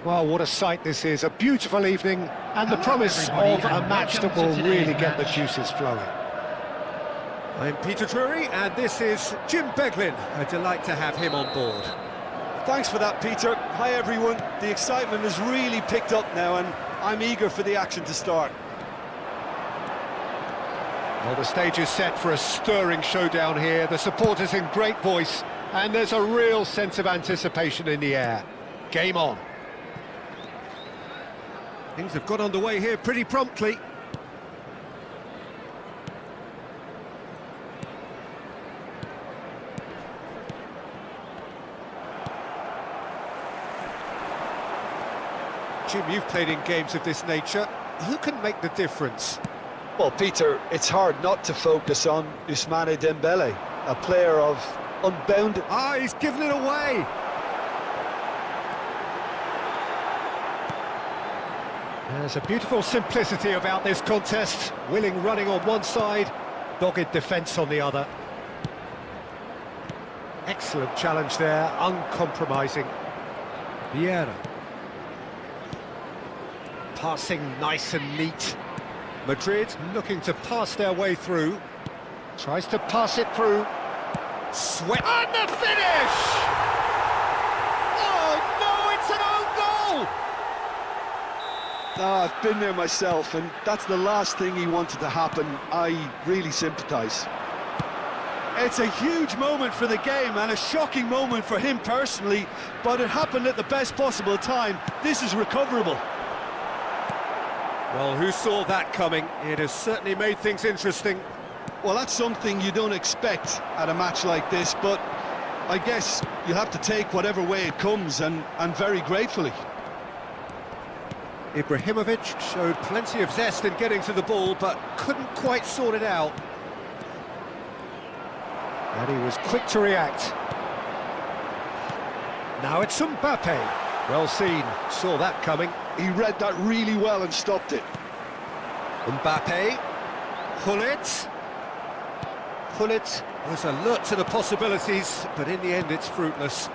Well, what a sight this is. A beautiful evening and the promise of a match that will really get the juices flowing. I'm Peter Drury, and this is Jim Beglin. A delight to have him on board. Thanks for that, Peter. Hi, everyone. The excitement has really picked up now, and I'm eager for the action to start. Well, the stage is set for a stirring showdown here. The supporters in great voice, and there's a real sense of anticipation in the air. Game on. Things have got underway here pretty promptly. Jim, you've played in games of this nature. Who can make the difference? Well, Peter, it's hard not to focus on Ousmane Dembele, a player of unbounded... He's given it away! There's a beautiful simplicity about this contest. Willing running on one side, dogged defence on the other. Excellent challenge there, uncompromising. Vieira. Passing nice and neat. Madrid looking to pass their way through. Tries to pass it through. Sweat. And the finish! Oh no, it's an own goal! I've been there myself, and that's the last thing he wanted to happen. I really sympathise. It's a huge moment for the game and a shocking moment for him personally, but it happened at the best possible time. This is recoverable. Well, who saw that coming? It has certainly made things interesting. Well, that's something you don't expect at a match like this, but I guess you have to take whatever way it comes, and very gratefully. Ibrahimovic showed plenty of zest in getting to the ball, but couldn't quite sort it out. And he was quick to react. Now it's Mbappe. Well seen, saw that coming. He read that really well and stopped it. Mbappe. Gullit. Gullit was alert to the possibilities, but in the end it's fruitless.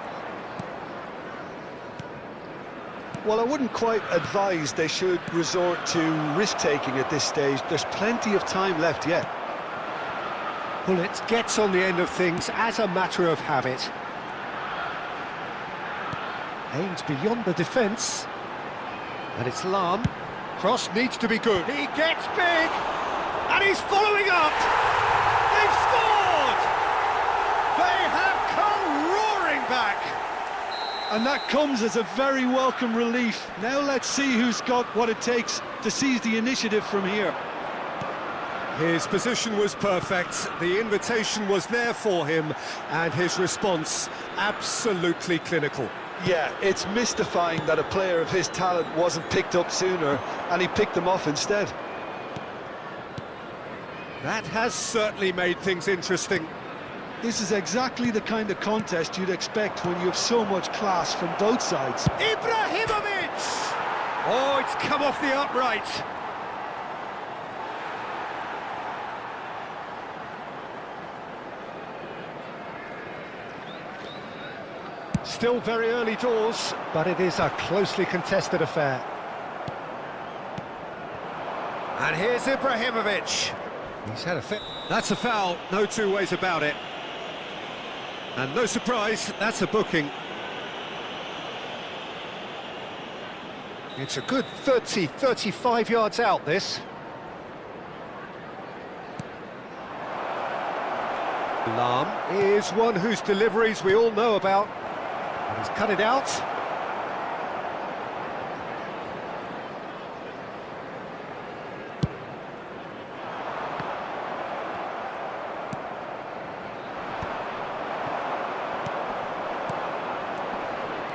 Well, I wouldn't quite advise they should resort to risk-taking at this stage. There's plenty of time left yet. Gullit gets on the end of things as a matter of habit. Aims beyond the defence. And it's Lahm. Cross needs to be good. He gets big! And he's following up! They've scored! They have come roaring back! And that comes as a very welcome relief. Now let's see who's got what it takes to seize the initiative from here. His position was perfect, the invitation was there for him, and his response absolutely clinical. Yeah, it's mystifying that a player of his talent wasn't picked up sooner, and he picked them off instead. That has certainly made things interesting. This is exactly the kind of contest you'd expect when you have so much class from both sides. Ibrahimovic! Oh, it's come off the upright. Still very early doors, but it is a closely contested affair. And here's Ibrahimovic. He's had a fit. That's a foul, no two ways about it. And no surprise, that's a booking. It's a good 30, 35 yards out, this. Lahm is one whose deliveries we all know about. And he's cut it out.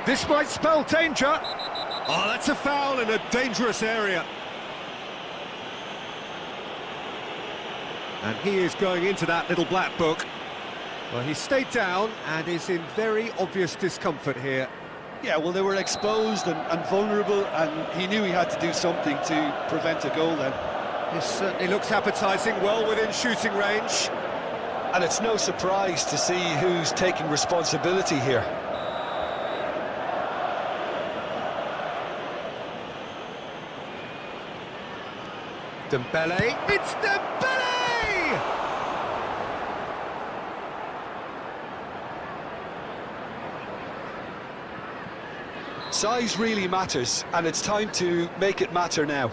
This might spell danger. Oh, that's a foul in a dangerous area. And he is going into that little black book. Well, he stayed down and is in very obvious discomfort here. Yeah, well, they were exposed and vulnerable, and he knew he had to do something to prevent a goal then. This certainly looks appetising, well within shooting range. And it's no surprise to see who's taking responsibility here. Dembele. It's Dembele! Size really matters, and it's time to make it matter now.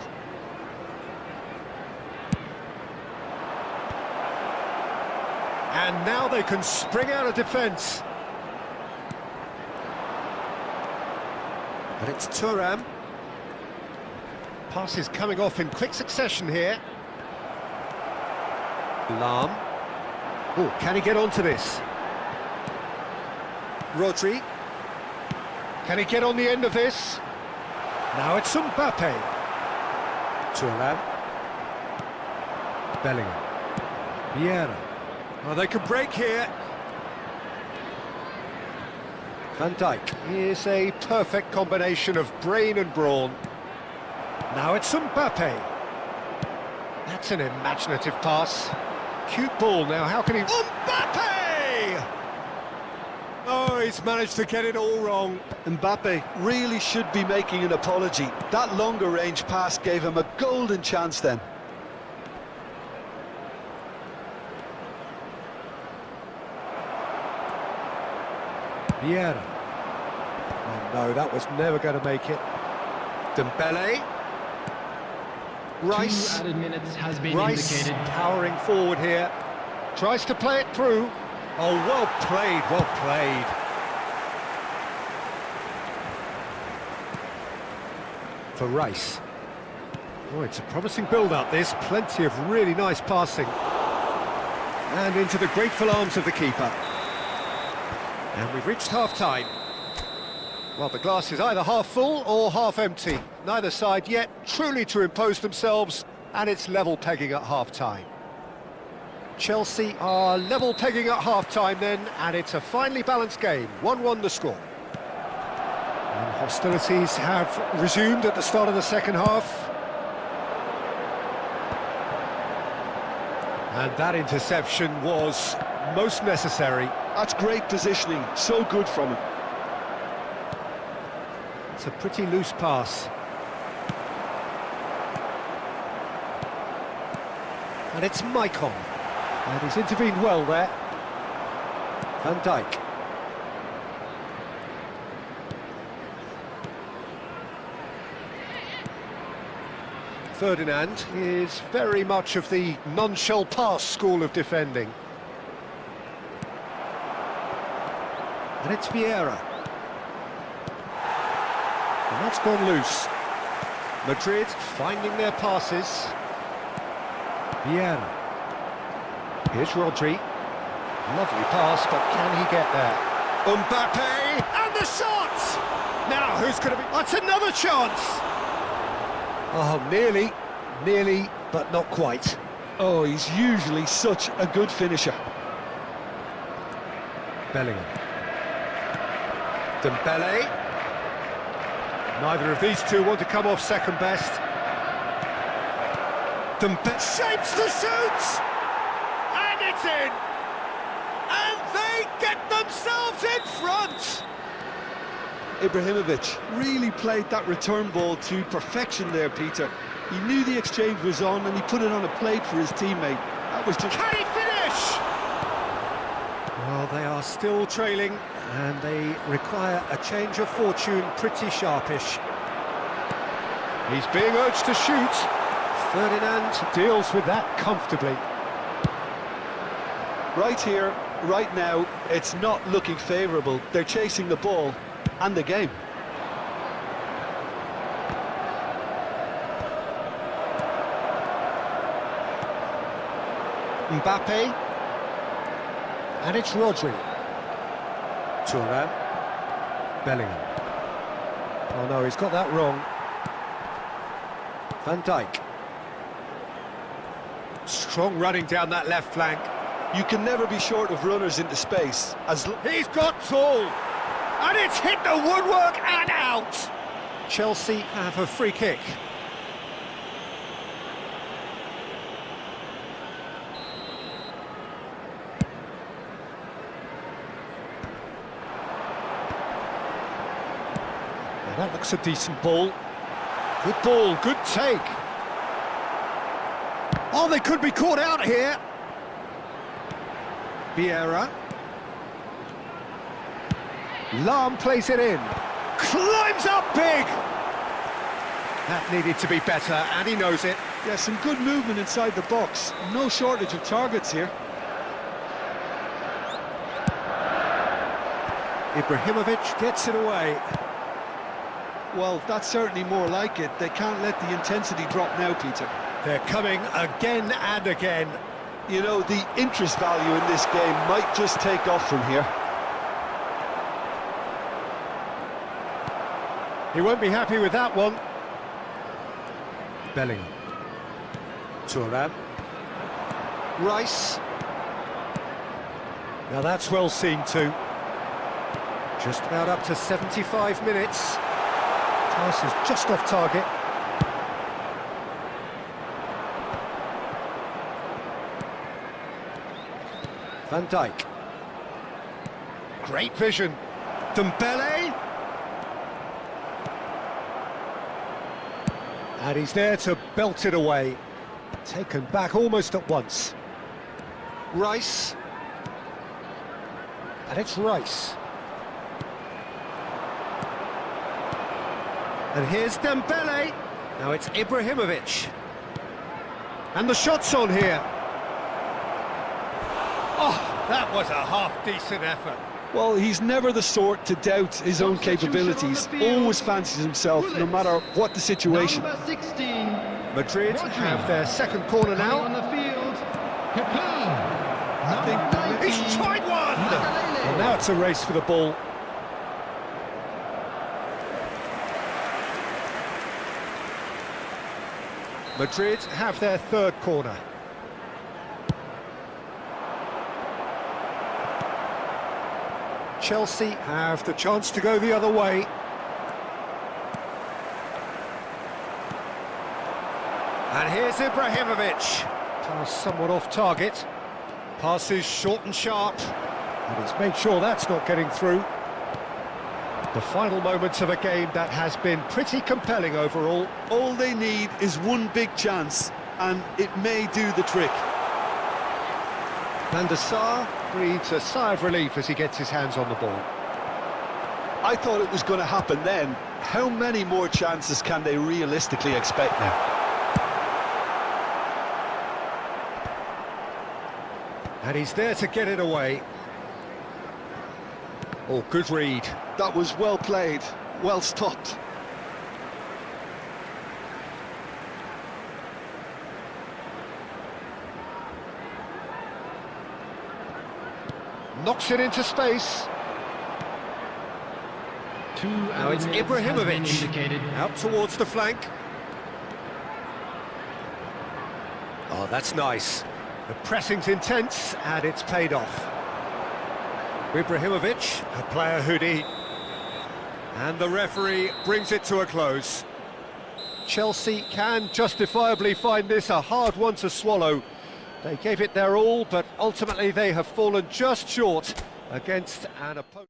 And now they can spring out of defence. And it's Thuram. Passes coming off in quick succession here. Lahm. Oh, can he get onto this? Rodri. Can he get on the end of this? Now it's Mbappe. Thuram. Bellingham. Vieira. Oh, they could break here. Van Dijk. Here's a perfect combination of brain and brawn. Now it's Mbappe. That's an imaginative pass. Cute ball now, how can he... Mbappe! Oh, he's managed to get it all wrong. Mbappe really should be making an apology. That longer range pass gave him a golden chance then. Vieira. Oh no, that was never going to make it. Dembele. Rice. 2 added minutes has been Rice indicated. powering forward here. Tries to play it through. Oh, well played, well played. For Rice. Oh, it's a promising build-up, this. Plenty of really nice passing. And into the grateful arms of the keeper. And we've reached half-time. Well, the glass is either half full or half empty. Neither side yet truly to impose themselves, and it's level pegging at half-time. Chelsea are level pegging at half-time then, and it's a finely balanced game. 1-1 the score. And hostilities have resumed at the start of the second half. And that interception was most necessary. That's great positioning, so good from him. It's a pretty loose pass. And it's Maicon. And he's intervened well there. Van Dijk. Ferdinand is very much of the none-shall-pass school of defending. And it's Vieira. And that's gone loose. Madrid finding their passes. Vieira. Here's Rodri. Lovely pass, but can he get there? Mbappe! And the shot! Now, who's going to be... That's another chance! Oh, nearly, but not quite. Oh, he's usually such a good finisher. Bellingham. Dembele. Neither of these two want to come off second best. Dembele shapes to shoot! And it's in! And they get themselves in front! Ibrahimovic really played that return ball to perfection there, Peter. He knew the exchange was on and he put it on a plate for his teammate. That was just... Can he finish? Well, they are still trailing and they require a change of fortune pretty sharpish. He's being urged to shoot. Ferdinand deals with that comfortably. Right here, right now, it's not looking favourable. They're chasing the ball and the game. Mbappe. And it's Rodri. Thuram. Bellingham. Oh no, he's got that wrong. Van Dijk. Strong running down that left flank. You can never be short of runners into space. He's got tall. And it's hit the woodwork and out. Chelsea have a free kick. Now that looks a decent ball. Good ball, good take. Oh, they could be caught out here. Vieira. Lahm plays it in. Climbs up big! That needed to be better, and he knows it. Yeah, some good movement inside the box. No shortage of targets here. Ibrahimovic gets it away. Well, that's certainly more like it. They can't let the intensity drop now, Peter. They're coming again and again. You know, the interest value in this game might just take off from here. He won't be happy with that one. Bellingham. Thuram. Rice. Now that's well seen too. Just about up to 75 minutes. Pass is just off target. Van Dijk. Great vision. Dembele. And he's there to belt it away. Taken back almost at once. Rice. And it's Rice. And here's Dembele. Now it's Ibrahimovic. And the shot's on here. Oh, that was a half-decent effort. Well, he's never the sort to doubt his own capabilities. Always fancies himself, no matter what the situation. Number 16, Madrid have their second corner now. on the field, Capel. I think He's tried one! Well, now it's a race for the ball. Madrid have their third corner. Chelsea have the chance to go the other way. And here's Ibrahimovic. Pass somewhat off target. Passes short and sharp. And he's made sure that's not getting through. The final moments of a game that has been pretty compelling overall. all they need is one big chance, and it may do the trick. Van der Sar breathes a sigh of relief as he gets his hands on the ball. I thought it was going to happen then. How many more chances can they realistically expect now? And he's there to get it away. Oh, good read. That was well played, well stopped. Knocks it into space. Now it's Ibrahimovic. Out towards the flank. Oh, that's nice. The pressing's intense, and it's paid off. Ibrahimovic, a player who'd eat. And the referee brings it to a close. Chelsea can justifiably find this a hard one to swallow. They gave it their all, but ultimately they have fallen just short against an opponent.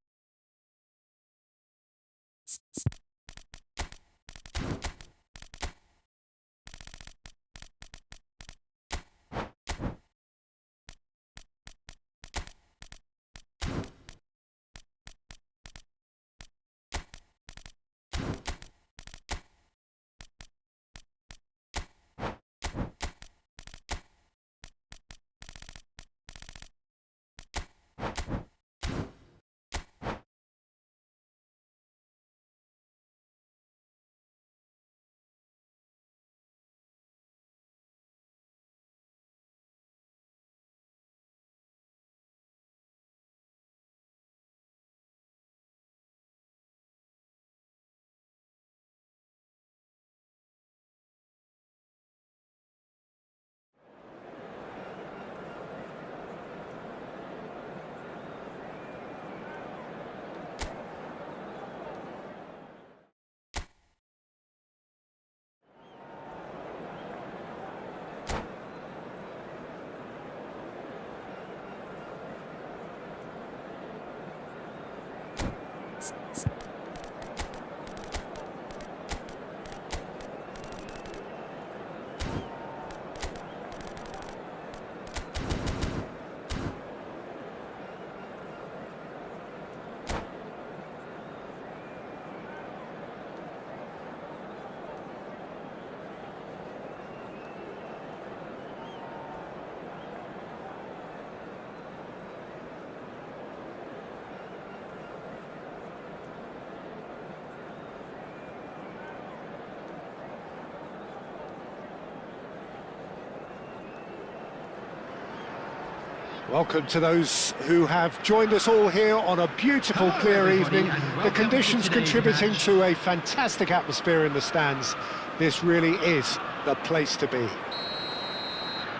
Welcome to those who have joined us all here on a beautiful, Hello, clear everybody, evening. and The welcome to conditions today's contributing match. to a fantastic atmosphere in the stands. This really is the place to be.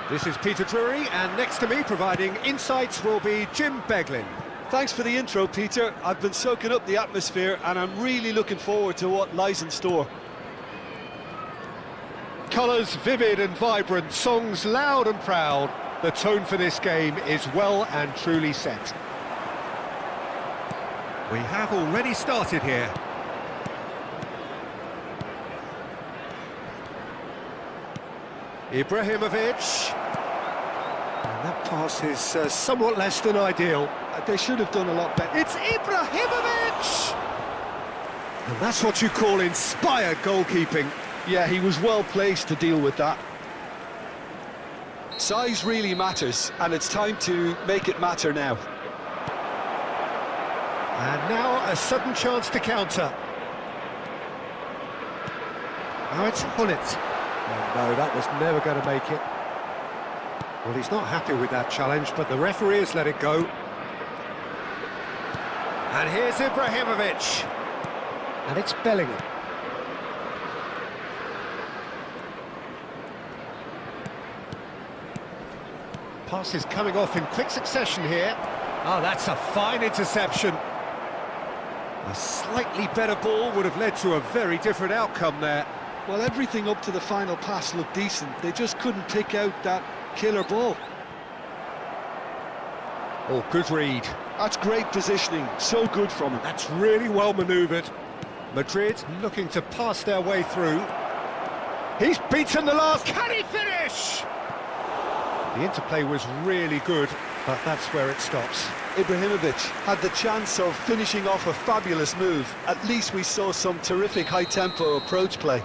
This is Peter Drury, and next to me providing insights will be Jim Beglin. Thanks for the intro, Peter. I've been soaking up the atmosphere and I'm really looking forward to what lies in store. Colours vivid and vibrant, songs loud and proud. The tone for this game is well and truly set. We have already started here. Ibrahimovic. And that pass is somewhat less than ideal. They should have done a lot better. It's Ibrahimovic! And that's what you call inspired goalkeeping. Yeah, he was well placed to deal with that. Size really matters, and it's time to make it matter now. And now a sudden chance to counter. Now it's Hullet. Oh, no, that was never going to make it. Well, he's not happy with that challenge, but the referee has let it go. And here's Ibrahimovic. And it's Bellingham. Passes coming off in quick succession here. Oh, that's a fine interception. A slightly better ball would have led to a very different outcome there. Well, everything up to the final pass looked decent. They just couldn't pick out that killer ball. Oh, good read. That's great positioning. So good from him. That's really well manoeuvred. Madrid looking to pass their way through. He's beaten the last. Can he finish? The interplay was really good, but that's where it stops. Ibrahimovic had the chance of finishing off a fabulous move. At least we saw some terrific high-tempo approach play.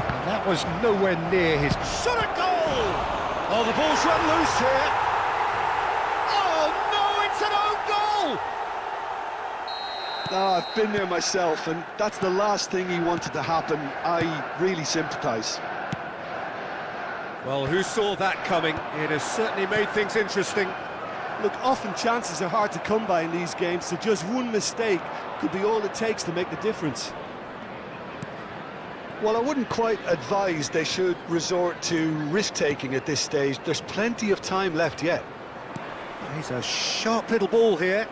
And that was nowhere near his shot at goal! Oh, the ball's run loose here. Oh no, it's an own goal! Oh, I've been there myself, and that's the last thing he wanted to happen. I really sympathise. Well, who saw that coming? It has certainly made things interesting. Look, often chances are hard to come by in these games, so just one mistake could be all it takes to make the difference. Well, I wouldn't quite advise they should resort to risk-taking at this stage. There's plenty of time left yet. He's a sharp little ball here.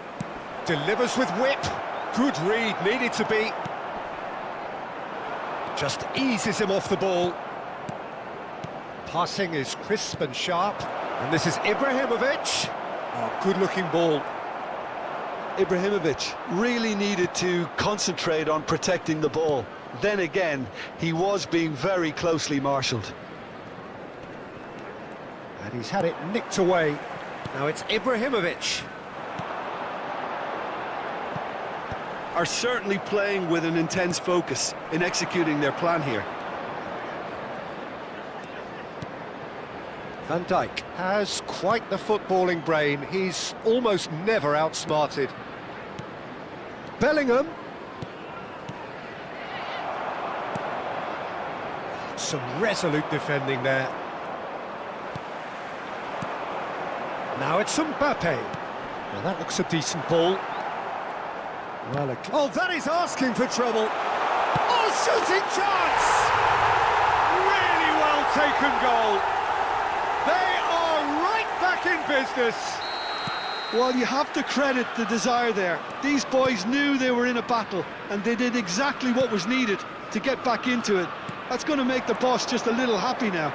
Delivers with whip. Good read, needed to be. Just eases him off the ball. Passing is crisp and sharp. And this is Ibrahimovic. Oh, good-looking ball. Ibrahimovic really needed to concentrate on protecting the ball. Then again, he was being very closely marshalled. And he's had it nicked away. Now it's Ibrahimovic. Are certainly playing with an intense focus in executing their plan here. Van Dijk has quite the footballing brain. He's almost never outsmarted. Bellingham. Some resolute defending there. Now it's Mbappe. Now that looks a decent ball. Well, oh, that is asking for trouble. Oh, shooting chance! Really well taken goal. They are right back in business. Well, you have to credit the desire there. These boys knew they were in a battle, and they did exactly what was needed to get back into it. That's going to make the boss just a little happy now.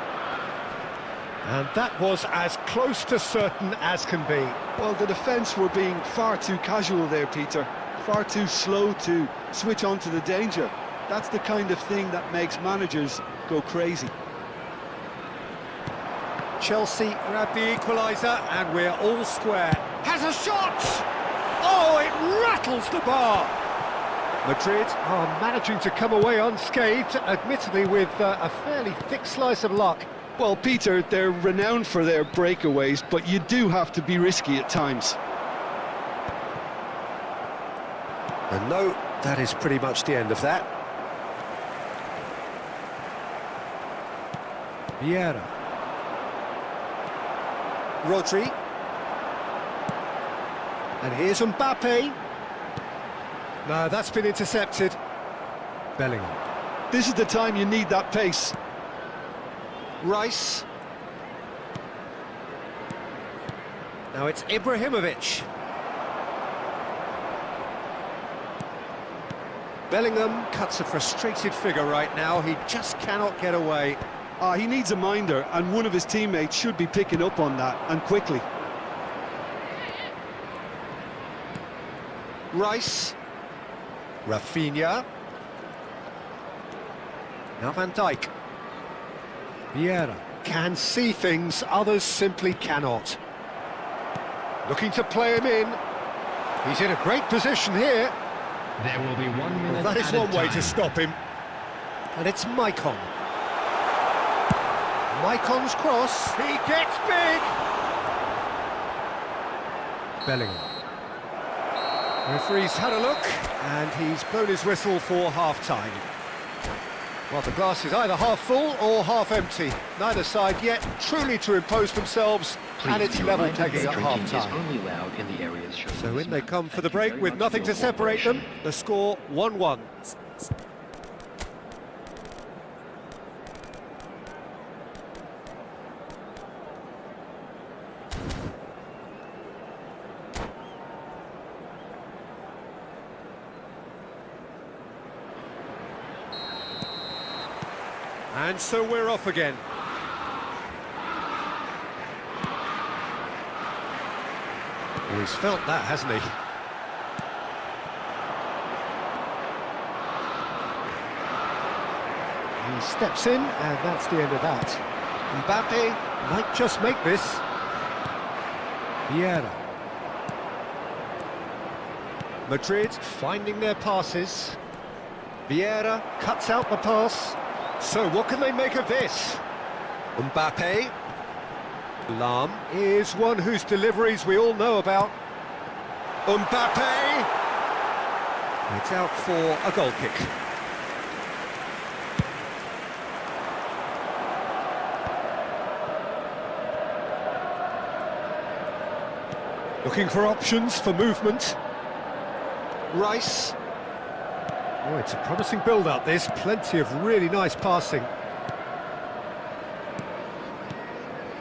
And that was as close to certain as can be. Well, the defence were being far too casual there, Peter. Far too slow to switch on to the danger. That's the kind of thing that makes managers go crazy. Chelsea grab the equaliser, and we're all square. Has a shot! Oh, it rattles the bar! Madrid are managing to come away unscathed, admittedly with a fairly thick slice of luck. Well, Peter, they're renowned for their breakaways, but you do have to be risky at times. And no, that is pretty much the end of that. Vieira. Rodri. And here's Mbappe. No, that's been intercepted. Bellingham. This is the time you need that pace. Rice. Now it's Ibrahimovic. Bellingham cuts a frustrated figure right now. He just cannot get away. He needs a minder, and one of his teammates should be picking up on that, and quickly. Rice. Rafinha. Now Van Dijk. Vieira can see things others simply cannot. Looking to play him in. He's in a great position here. There will be 1 minute. That is added one way time. to stop him. And it's Maicon. Maicon's cross. He gets big. Bellingham. Referee's had a look, and he's blown his whistle for half-time. Well, the glass is either half full or half empty. Neither side yet truly to impose themselves, and it's level pegging at half-time. So in they come for the break with nothing to separate them. The score 1-1. And so we're off again. Oh, he's felt that, hasn't he? He steps in, and that's the end of that. Mbappe might just make this. Vieira. Madrid finding their passes. Vieira cuts out the pass. So what can they make of this? Mbappe. Lahm is one whose deliveries we all know about. Mbappe! It's out for a goal kick. Looking for options for movement. Rice. Oh, it's a promising build-up, this. Plenty of really nice passing.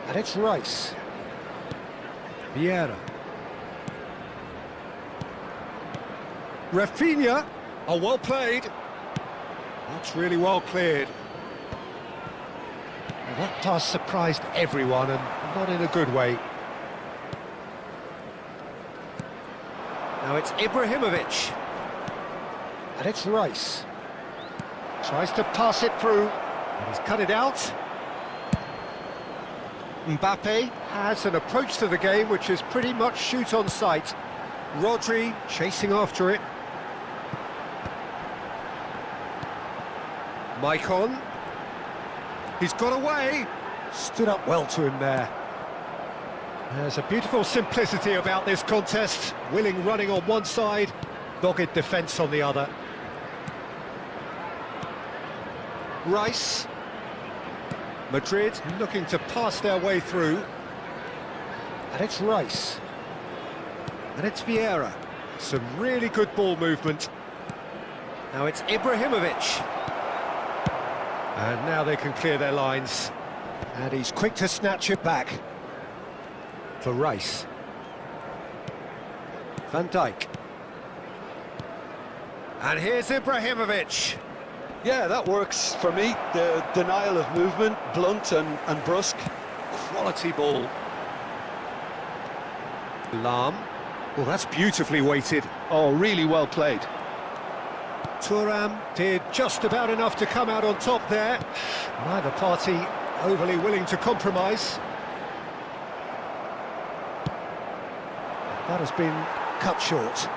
And it's Rice. Vieira. Rafinha. Oh, well played. That's really well cleared. Well, that pass surprised everyone, and not in a good way. Now it's Ibrahimovic. And it's Rice. Tries to pass it through, and he's cut it out. Mbappe has an approach to the game which is pretty much shoot on sight. Rodri chasing after it. Maicon. He's got away. Stood up well to him there. There's a beautiful simplicity about this contest. Willing running on one side, dogged defence on the other. Rice. Madrid looking to pass their way through. And it's Rice. And it's Vieira. Some really good ball movement. Now it's Ibrahimovic. And now they can clear their lines. And he's quick to snatch it back. For Rice. Van Dijk. And here's Ibrahimovic. Yeah, that works for me. The denial of movement, blunt and brusque. Quality ball. Lahm. Oh, that's beautifully weighted. Oh, really well played. Thuram did just about enough to come out on top there. Neither party overly willing to compromise. That has been cut short.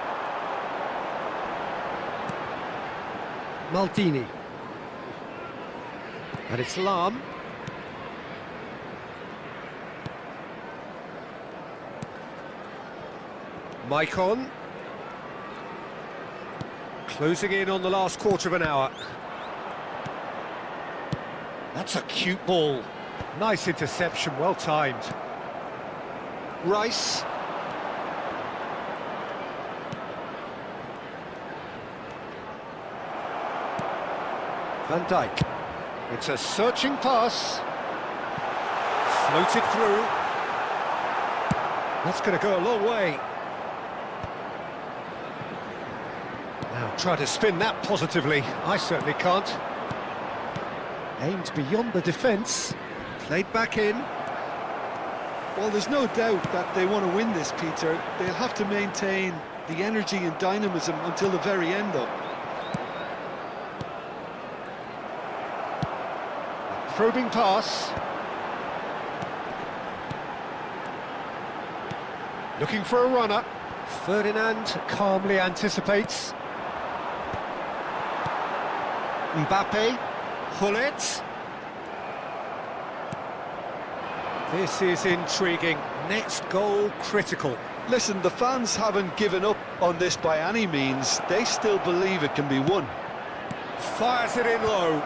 Maldini. And it's Lahm. Maicon. Closing in on the last quarter of an hour. That's a cute ball. Nice interception, well timed. Rice. Van Dijk. It's a searching pass. Floated through. That's going to go a long way. Now try to spin that positively. I certainly can't. Aimed beyond the defence. Played back in. Well, there's no doubt that they want to win this, Peter. They'll have to maintain the energy and dynamism until the very end, though. Probing pass. Looking for a runner. Ferdinand calmly anticipates. Mbappe. Hullet. This is intriguing. Next goal critical. Listen, the fans haven't given up on this by any means. They still believe it can be won. Fires it in low.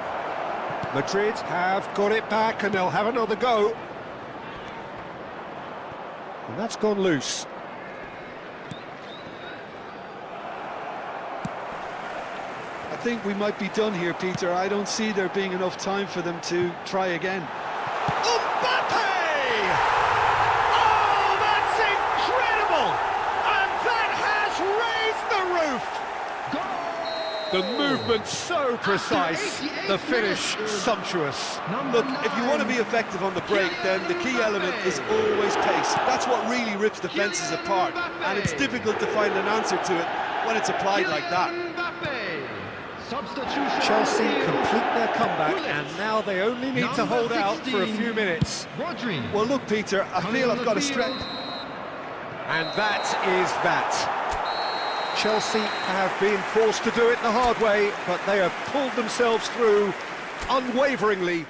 Madrid have got it back and they'll have another go. And that's gone loose. I think we might be done here, Peter. I don't see there being enough time for them to try again. Mbappe! Oh, that's incredible! And that has raised the roof! The movement so precise, the finish sumptuous. Look, if you want to be effective on the break, then the key element is always pace. That's what really rips defences apart, and it's difficult to find an answer to it when it's applied like that. Chelsea complete their comeback, and now they only need to hold out for a few minutes. Well, look, Peter, I feel I've got a stretch. And that is that. Chelsea have been forced to do it the hard way, but they have pulled themselves through unwaveringly.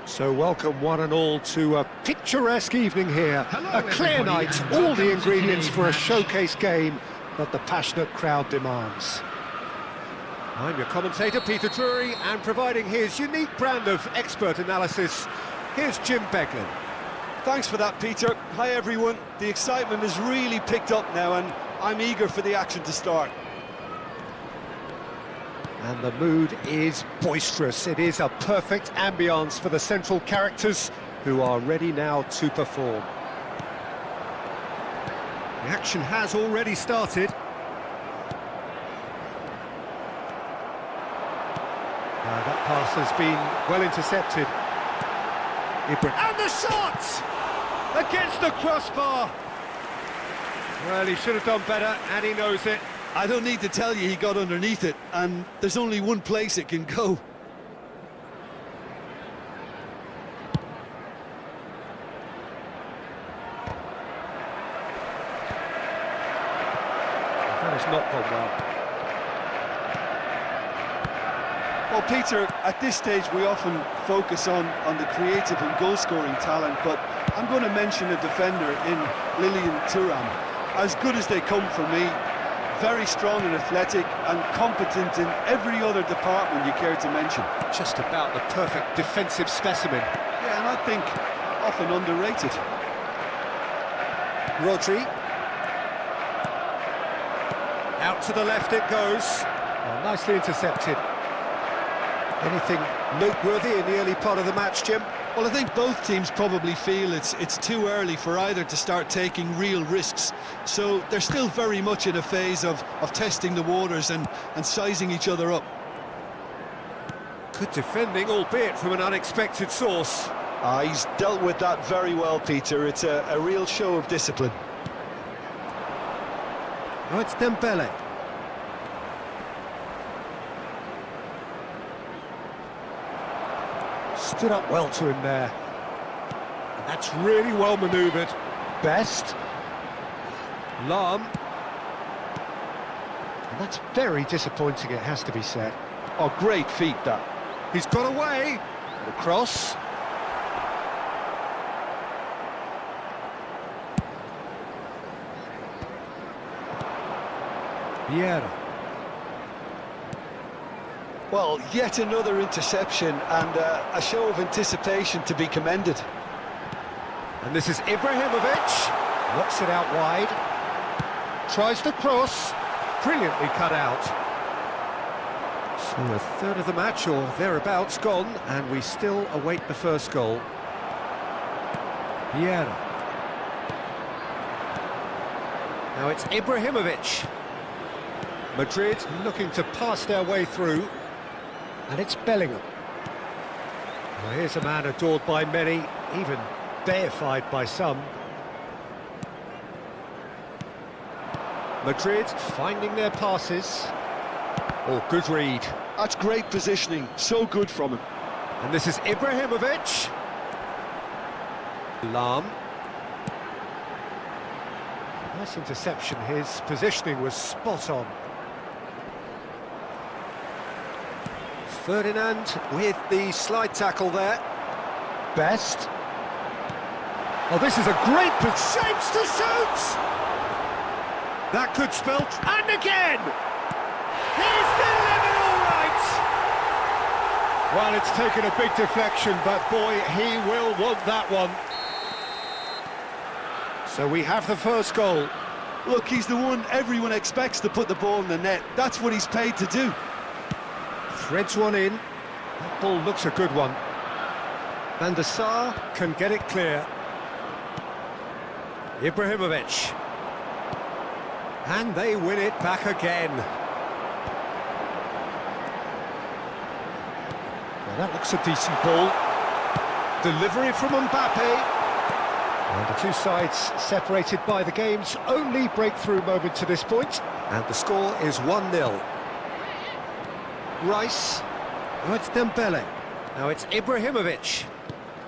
So welcome one and all to a picturesque evening here. A clear night, all the ingredients for a showcase game that the passionate crowd demands. I'm your commentator, Peter Drury, and providing his unique brand of expert analysis, here's Jim Beglin. Thanks for that, Peter. Hi, everyone. The excitement has really picked up now, and I'm eager for the action to start. And the mood is boisterous. It is a perfect ambience for the central characters who are ready now to perform. The action has already started. That pass has been well intercepted. And the shot! Against the crossbar! Well, he should have done better, and he knows it. I don't need to tell you he got underneath it, and there's only one place it can go. That has not gone well. Well, Peter, at this stage we often focus on the creative and goal-scoring talent, but I'm going to mention a defender in Lilian Thuram. As good as they come for me, very strong and athletic and competent in every other department you care to mention. Just about the perfect defensive specimen. Yeah, and I think often underrated. Rodri. Out to the left it goes. Oh, nicely intercepted. Anything noteworthy in the early part of the match, Jim? Well, I think both teams probably feel it's too early for either to start taking real risks. So they're still very much in a phase of testing the waters and sizing each other up. Good defending, albeit from an unexpected source. He's dealt with that very well, Peter. It's a real show of discipline. Oh, it's Dembele. Stood up well to him there. And that's really well manoeuvred. Best. Lahm. And that's very disappointing, it has to be said. Oh, great feat, that. He's got away. The cross. Vieira. Well, yet another interception and a show of anticipation to be commended. And this is Ibrahimovic. Knocks it out wide. Tries the cross. Brilliantly cut out. So a third of the match or thereabouts gone, and we still await the first goal. Vieira. Now it's Ibrahimovic. Madrid looking to pass their way through. And it's Bellingham. Well, here's a man adored by many, even deified by some. Madrid finding their passes. Oh, good read. That's great positioning, so good from him. And this is Ibrahimovic. Lahm. Nice interception, his positioning was spot on. Ferdinand with the slide tackle there. Best. Oh, this is a great shapes to shoot! That could spell... And again! He's delivered all right! Well, it's taken a big deflection, but boy, he will want that one. So we have the first goal. Look, he's the one everyone expects to put the ball in the net. That's what he's paid to do. Threads one in. That ball looks a good one. Van der Sar can get it clear. Ibrahimovic. And they win it back again. Well, that looks a decent ball. Delivery from Mbappe. And the two sides separated by the game's only breakthrough moment to this point. And the score is 1-0. Rice. Oh, it's Dembele. Now it's Ibrahimovic.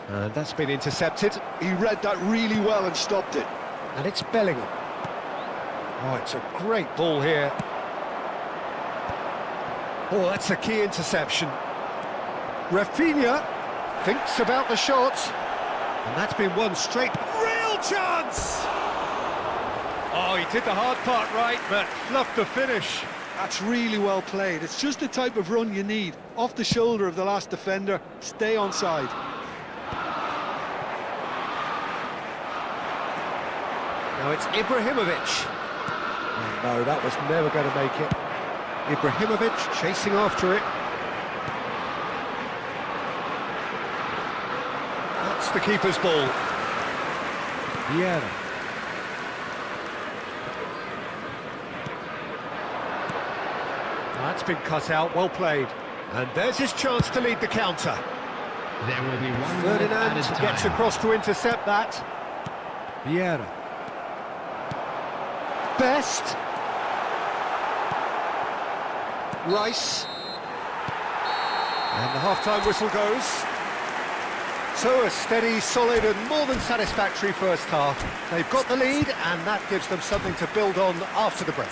And that's been intercepted. He read that really well and stopped it. And it's Bellingham. Oh, it's a great ball here. Oh, that's a key interception. Rafinha thinks about the shot. And that's been one straight. Real chance! Oh, he did the hard part right, but fluffed the finish. That's really well played. It's just the type of run you need. Off the shoulder of the last defender, stay onside. Now it's Ibrahimovic. Oh, no, that was never going to make it. Ibrahimovic chasing after it. That's the keeper's ball. Vieira. That's been cut out, well played. And there's his chance to lead the counter. There will be 1 minute Ferdinand added time. gets across to intercept that. Vieira. Best. Rice. And the half-time whistle goes. So a steady, solid and more than satisfactory first half. They've got the lead and that gives them something to build on after the break.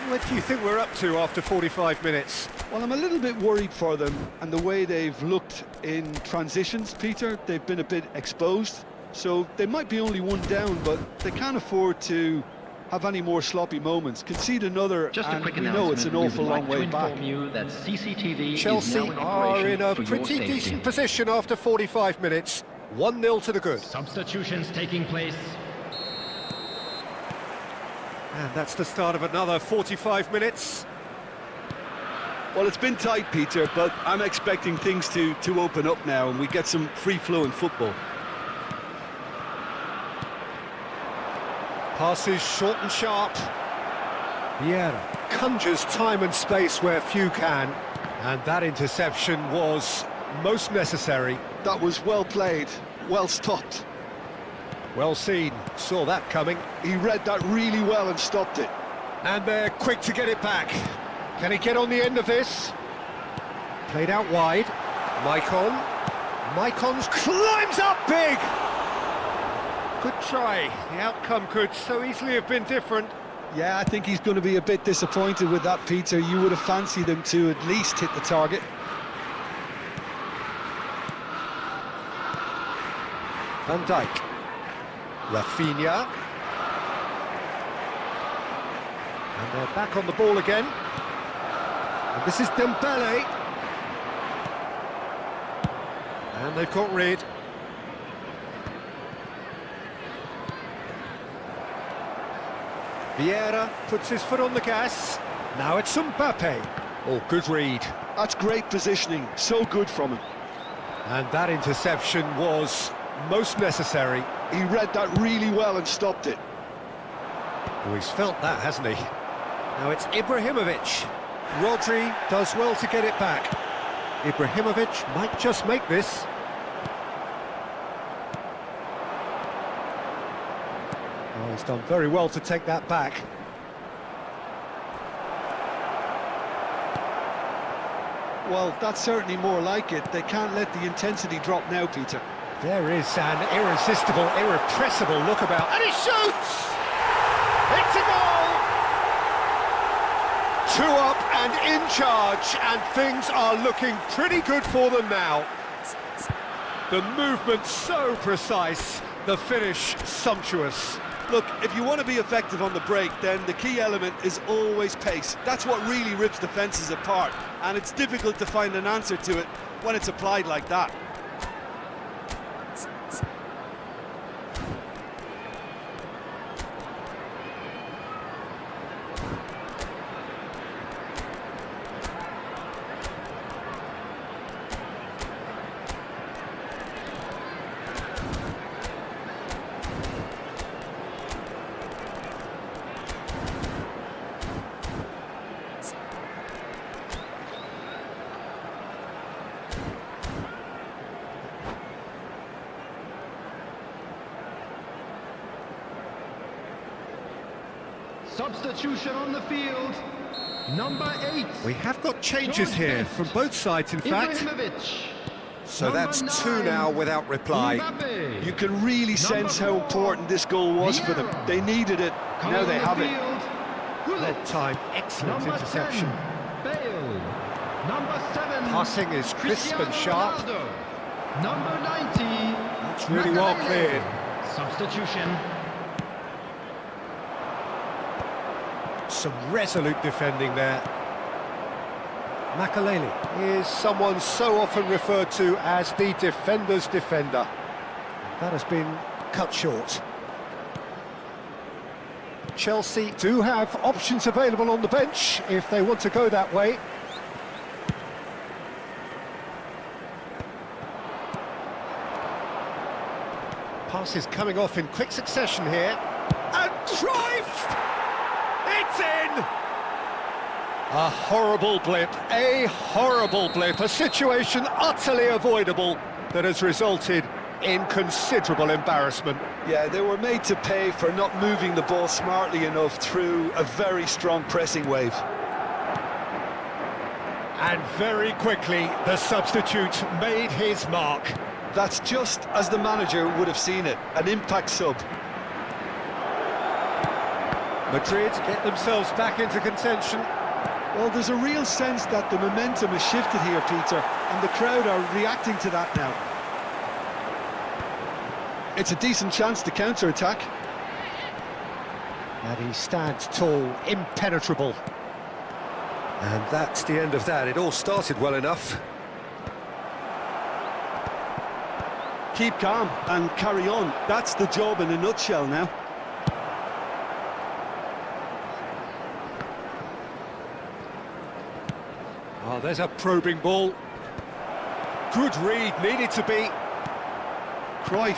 What do you think we're up to after 45 minutes? Well, I'm a little bit worried for them and the way they've looked in transitions, Peter. They've been a bit exposed, so they might be only one down, but they can't afford to have any more sloppy moments. Concede another, Just a and quick we know it's an awful we would long like way to back. inform you that CCTV Chelsea is now in are operation in a for your pretty safety. decent position after 45 minutes. 1-0 to the good. Substitutions taking place. And that's the start of another 45 minutes. Well, it's been tight, Peter, but I'm expecting things to open up now and we get some free-flowing football. Passes short and sharp. Vieira conjures time and space where few can. And that interception was most necessary. That was well played, well stopped. Well seen, saw that coming. He read that really well and stopped it. And they're quick to get it back. Can he get on the end of this? Played out wide. Maicon. Maicon's climbs up big! Good try. The outcome could so easily have been different. Yeah, I think he's going to be a bit disappointed with that, Peter. You would have fancied him to at least hit the target. Van Dijk. Rafinha. And they're back on the ball again. And this is Dembele. And they've got rid. Vieira puts his foot on the gas. Now it's Mbappe. Oh, good read. That's great positioning, so good from him. And that interception was most necessary. He read that really well and stopped it. Oh, he's felt that, hasn't he? Now it's Ibrahimovic. Rodri does well to get it back. Ibrahimovic might just make this. Oh, he's done very well to take that back. Well, that's certainly more like it. They can't let the intensity drop now, Peter. There is an irresistible, irrepressible look about, and he shoots! It's a goal! 2 up and in charge, and things are looking pretty good for them now. The movement so precise, the finish sumptuous. Look, if you want to be effective on the break, then the key element is always pace. That's what really rips defences apart, and it's difficult to find an answer to it when it's applied like that. Substitution on the field. Number 8. We have got changes here from both sides, in fact. Ibrahimovic. So that's 2 now without reply. Mbappe. You can really sense how important this goal was for them. They needed it, now they have it. Well timed, excellent Number interception. 10, Bale. Number 7. Passing is crisp and sharp. Ronaldo. Number 90. That's really well cleared. Substitution. Some resolute defending there. Makaleli is someone so often referred to as the defender's defender. That has been cut short. Chelsea do have options available on the bench if they want to go that way. Passes coming off in quick succession here. And Cruyff! It's in! A horrible blip, a situation utterly avoidable that has resulted in considerable embarrassment. Yeah, they were made to pay for not moving the ball smartly enough through a very strong pressing wave. And very quickly, the substitute made his mark. That's just as the manager would have seen it, an impact sub. Madrid get themselves back into contention. Well, there's a real sense that the momentum has shifted here, Peter, and the crowd are reacting to that now. It's a decent chance to counter-attack. And he stands tall, impenetrable. And that's the end of that. It all started well enough. Keep calm and carry on. That's the job in a nutshell now. Oh, there's a probing ball. Good read, needed to be. Cruyff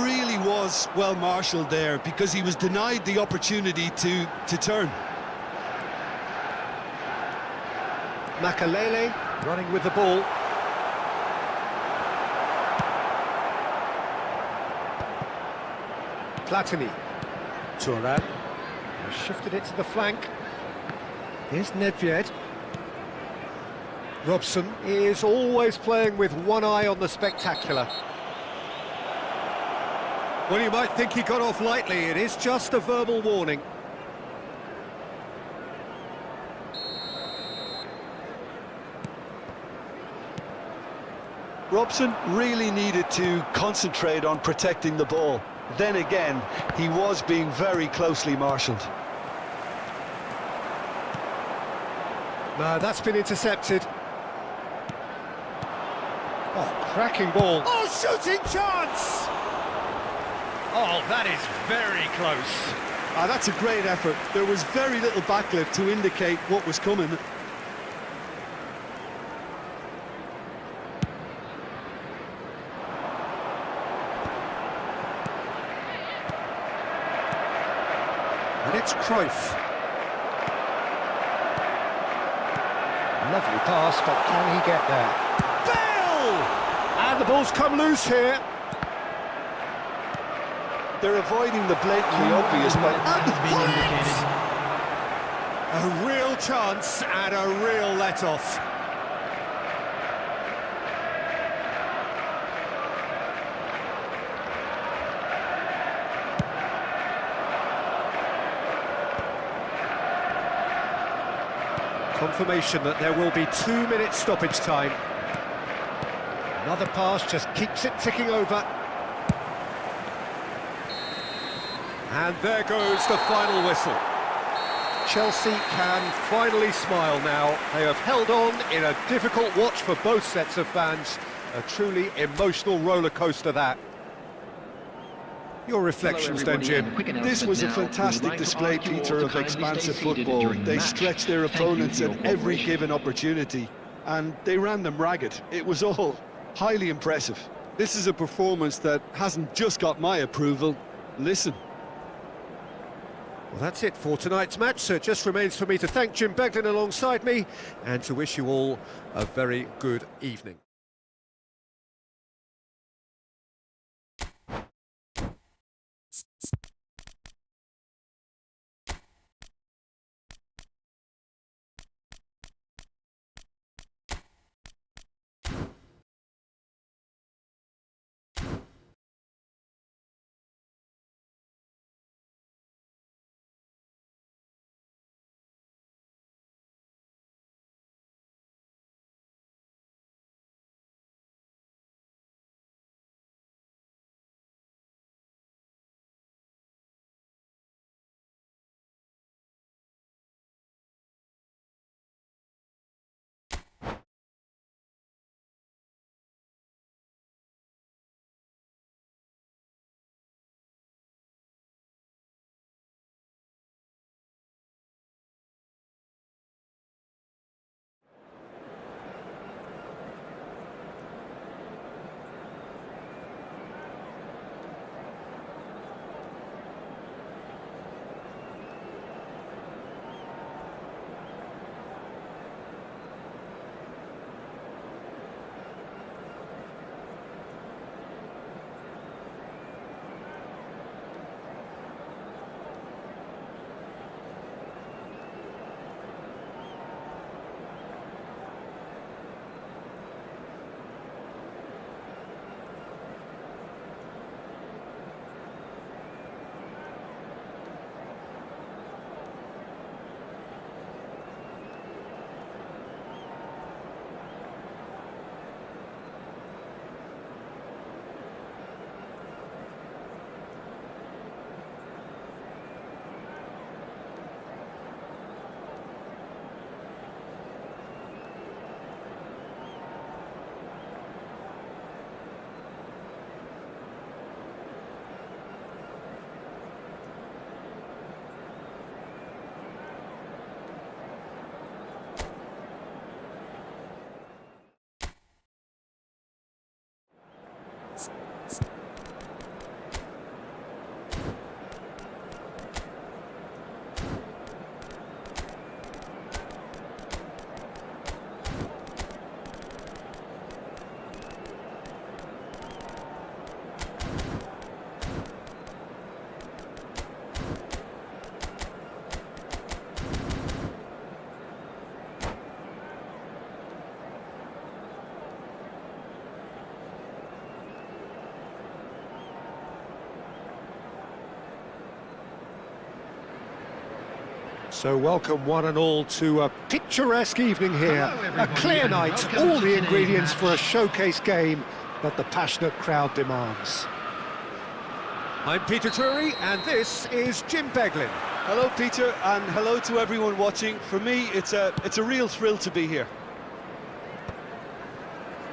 really was well marshalled there because he was denied the opportunity to turn. Makalele running with the ball. Platini. Thuram. Shifted it to the flank. Here's Nedved. Robson is always playing with one eye on the spectacular. Well, you might think he got off lightly. It is just a verbal warning. Robson really needed to concentrate on protecting the ball. Then again, he was being very closely marshalled. No, that's been intercepted. Oh, cracking ball. Oh, shooting chance! Oh, that is very close. Ah, that's a great effort. There was very little backlift to indicate what was coming. And it's Cruyff. Lovely pass, but can he get there? Bale! And the ball's come loose here. They're avoiding the blatantly obvious by... A real chance and a real let-off. Confirmation that there will be 2 minutes stoppage time. Another pass just keeps it ticking over. And there goes the final whistle. Chelsea can finally smile now. They have held on in a difficult watch for both sets of fans. A truly emotional roller coaster that. Your reflections then, Jim. This was a fantastic display, Peter, of expansive football. They stretched their opponents at every given opportunity, and they ran them ragged. It was all highly impressive. This is a performance that hasn't just got my approval. Listen. Well, that's it for tonight's match, so it just remains for me to thank Jim Beglin alongside me and to wish you all a very good evening. So welcome one and all to a picturesque evening here. Hello, A everybody, clear and night, welcome all to the today's ingredients for a match. showcase game that the passionate crowd demands. I'm Peter Drury, and this is Jim Beglin. Hello, Peter, and hello to everyone watching. For me, it's a real thrill to be here.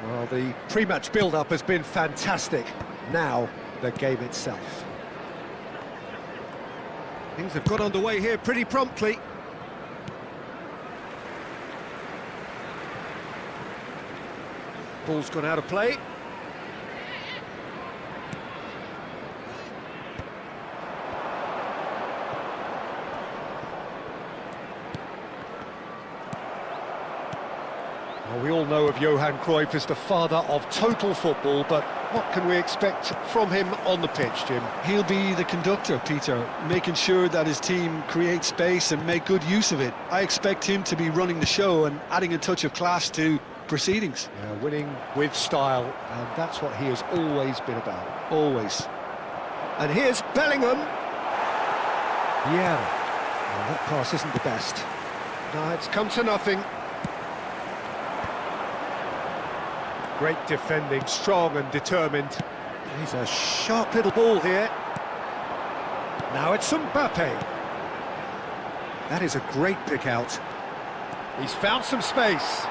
Well, the pre-match build-up has been fantastic. Now, the game itself. Things have got underway here pretty promptly. Ball's gone out of play. Well, we all know of Johan Cruyff as the father of total football, but what can we expect from him on the pitch, Jim? He'll be the conductor, Peter, making sure that his team creates space and make good use of it. I expect him to be running the show and adding a touch of class to proceedings. Yeah, winning with style, and that's what he has always been about. Always. And here's Bellingham. Yeah, well, that pass isn't the best. No, it's come to nothing. Great defending, strong and determined. He's a sharp little ball here. Now it's Mbappe. That is a great pick out. He's found some space.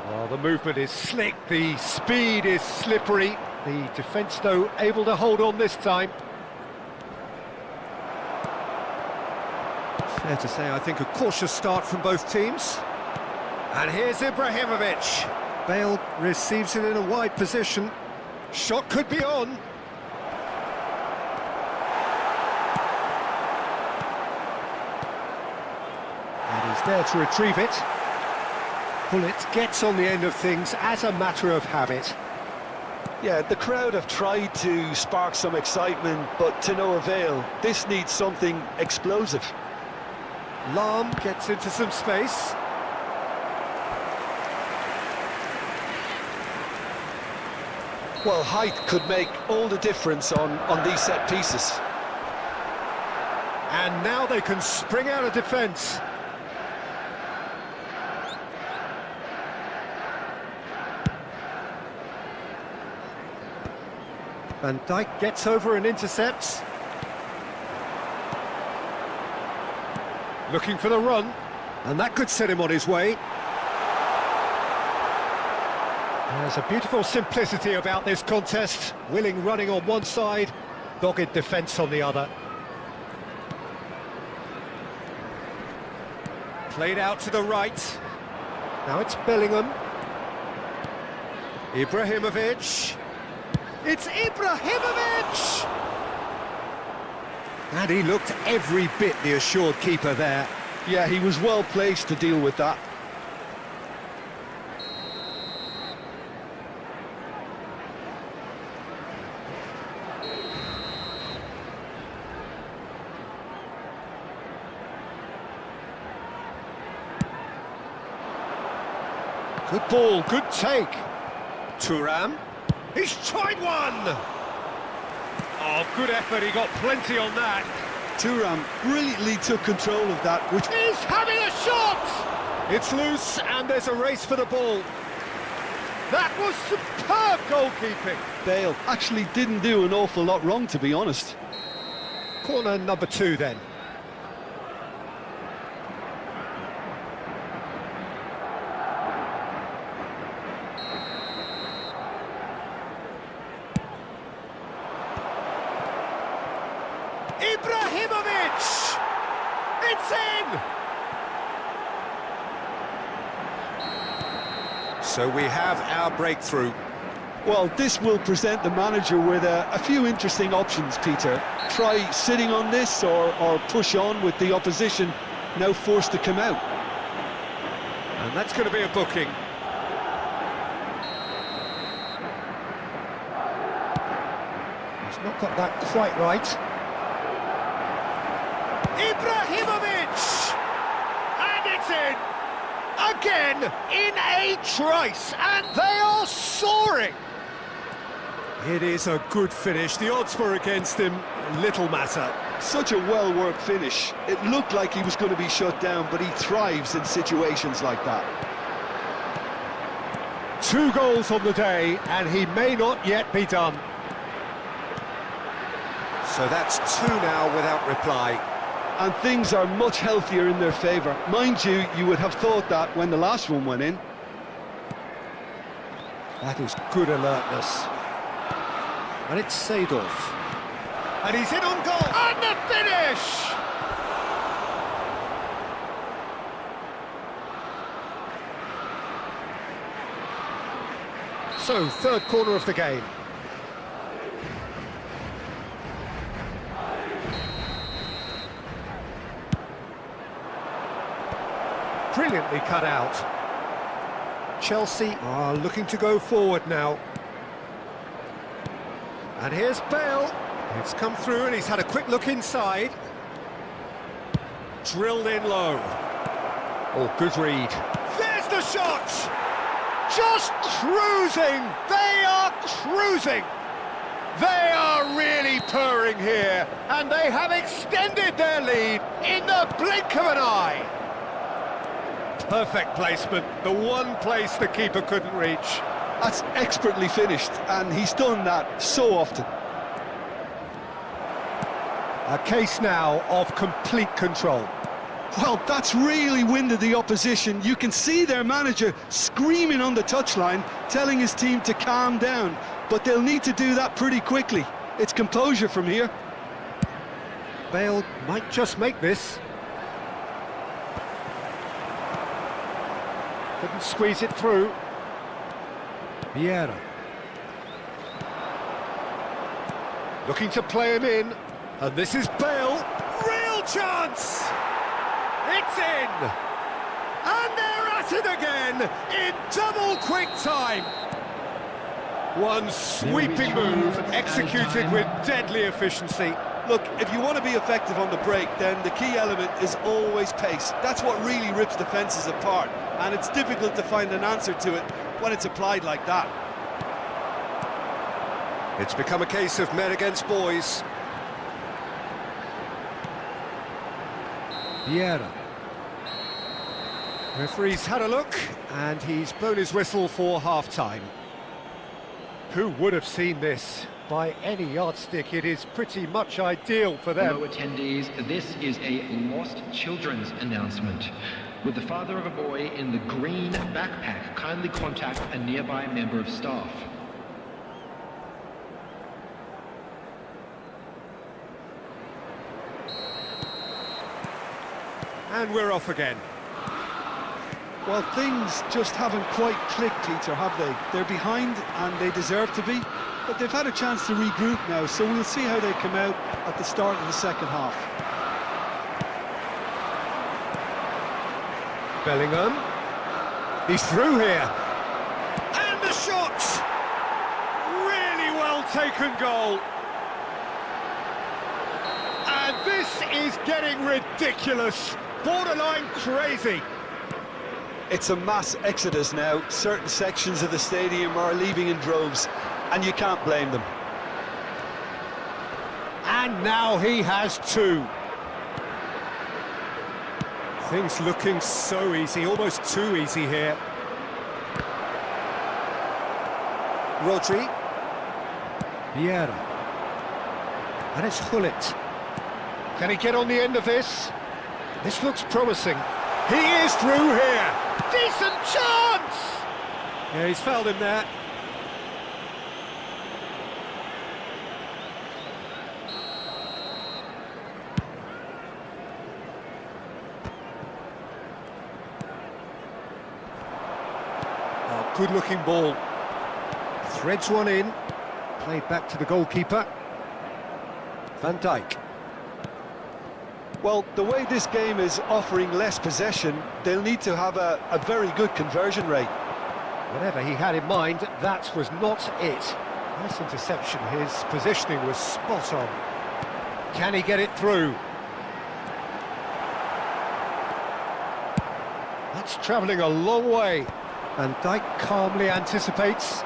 Oh, the movement is slick, the speed is slippery. The defence, though, able to hold on this time. Fair to say, I think, a cautious start from both teams. And here's Ibrahimovic. Bale receives it in a wide position. Shot could be on. And he's there to retrieve it. Bullet gets on the end of things as a matter of habit. Yeah, the crowd have tried to spark some excitement, but to no avail. This needs something explosive. Lahm gets into some space. Well, height could make all the difference on these set pieces. And now they can spring out of defence. Van Dijk gets over and intercepts. Looking for the run, and that could set him on his way. There's a beautiful simplicity about this contest. Willing running on one side, dogged defence on the other. Played out to the right. Now it's Bellingham. Ibrahimovic. It's Ibrahimovic! And he looked every bit the assured keeper there. Yeah, he was well placed to deal with that. Good ball, good take. Thuram. He's tried one! Oh, good effort, he got plenty on that. Thuram brilliantly took control of that, which... He's having a shot! It's loose, and there's a race for the ball. That was superb goalkeeping. Bale actually didn't do an awful lot wrong, to be honest. Corner number 2, then. Ibrahimovic! It's in! So we have our breakthrough. Well, this will present the manager with a few interesting options, Peter. Try sitting on this or push on with the opposition now forced to come out. And that's going to be a booking. He's not got that quite right. Ibrahimovic! And it's in! Again, in a trice, and they are soaring! It is a good finish. The odds were against him, little matter. Such a well-worked finish. It looked like he was going to be shut down, but he thrives in situations like that. 2 goals on the day, and he may not yet be done. So that's 2 now without reply. And things are much healthier in their favour. Mind you, you would have thought that when the last one went in. That is good alertness. And it's Seedorf. And he's in on goal! And the finish! So, 3rd corner of the game. Brilliantly cut out. Chelsea are looking to go forward now. And here's Bale. It's come through and he's had a quick look inside. Drilled in low. Oh, good read. There's the shot! Just cruising! They are cruising! They are really purring here, and they have extended their lead in the blink of an eye. Perfect placement, the one place the keeper couldn't reach. That's expertly finished, and he's done that so often. A case now of complete control. Well, that's really winded the opposition. You can see their manager screaming on the touchline, telling his team to calm down, but they'll need to do that pretty quickly. It's composure from here. Bale might just make this. Couldn't squeeze it through. Vieira. Looking to play him in. And this is Bale. Real chance! It's in! And they're at it again in double quick time. One sweeping move, executed with deadly efficiency. Look, if you want to be effective on the break, then the key element is always pace. That's what really rips defences apart, and it's difficult to find an answer to it when it's applied like that. It's become a case of men against boys. Vieira. Referee's had a look, and he's blown his whistle for half-time. Who would have seen this? By any yardstick, it is pretty much ideal for them. Hello attendees, this is a lost children's announcement. With the father of a boy in the green backpack, kindly contact a nearby member of staff. And we're off again. Well, things just haven't quite clicked, Peter, have they? They're behind, and they deserve to be, but they've had a chance to regroup now, so we'll see how they come out at the start of the second half. Bellingham. He's through here. And the shot! Really well taken goal. And this is getting ridiculous, borderline crazy. It's a mass exodus now. Certain sections of the stadium are leaving in droves, and you can't blame them. And now he has 2. Things looking so easy, almost too easy here. Rodri. Vieira. And it's Hullet. Can he get on the end of this? This looks promising. He is through here. Decent chance! Yeah, he's fouled him there. Oh, good-looking ball. Threads one in. Played back to the goalkeeper. Van Dijk. Well, the way this game is offering less possession, they'll need to have a very good conversion rate. Whatever he had in mind, that was not it. Nice interception, his positioning was spot on. Can he get it through? That's travelling a long way. Van Dijk calmly anticipates.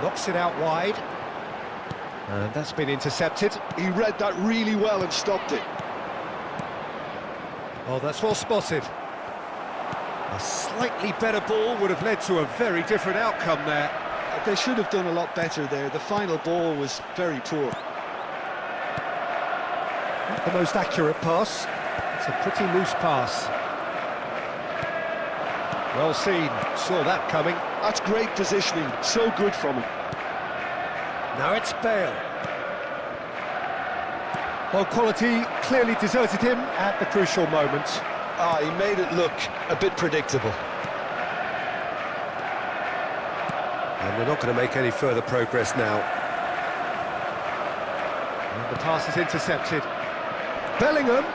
Knocks it out wide. And that's been intercepted. He read that really well and stopped it. Oh, that's well spotted. A slightly better ball would have led to a very different outcome there. They should have done a lot better there. The final ball was very poor. Not the most accurate pass. It's a pretty loose pass. Well seen. Saw that coming. That's great positioning. So good from him. Now it's Bale. Well, quality clearly deserted him at the crucial moment. Ah, he made it look a bit predictable. And they're not going to make any further progress now. And the pass is intercepted. Bellingham,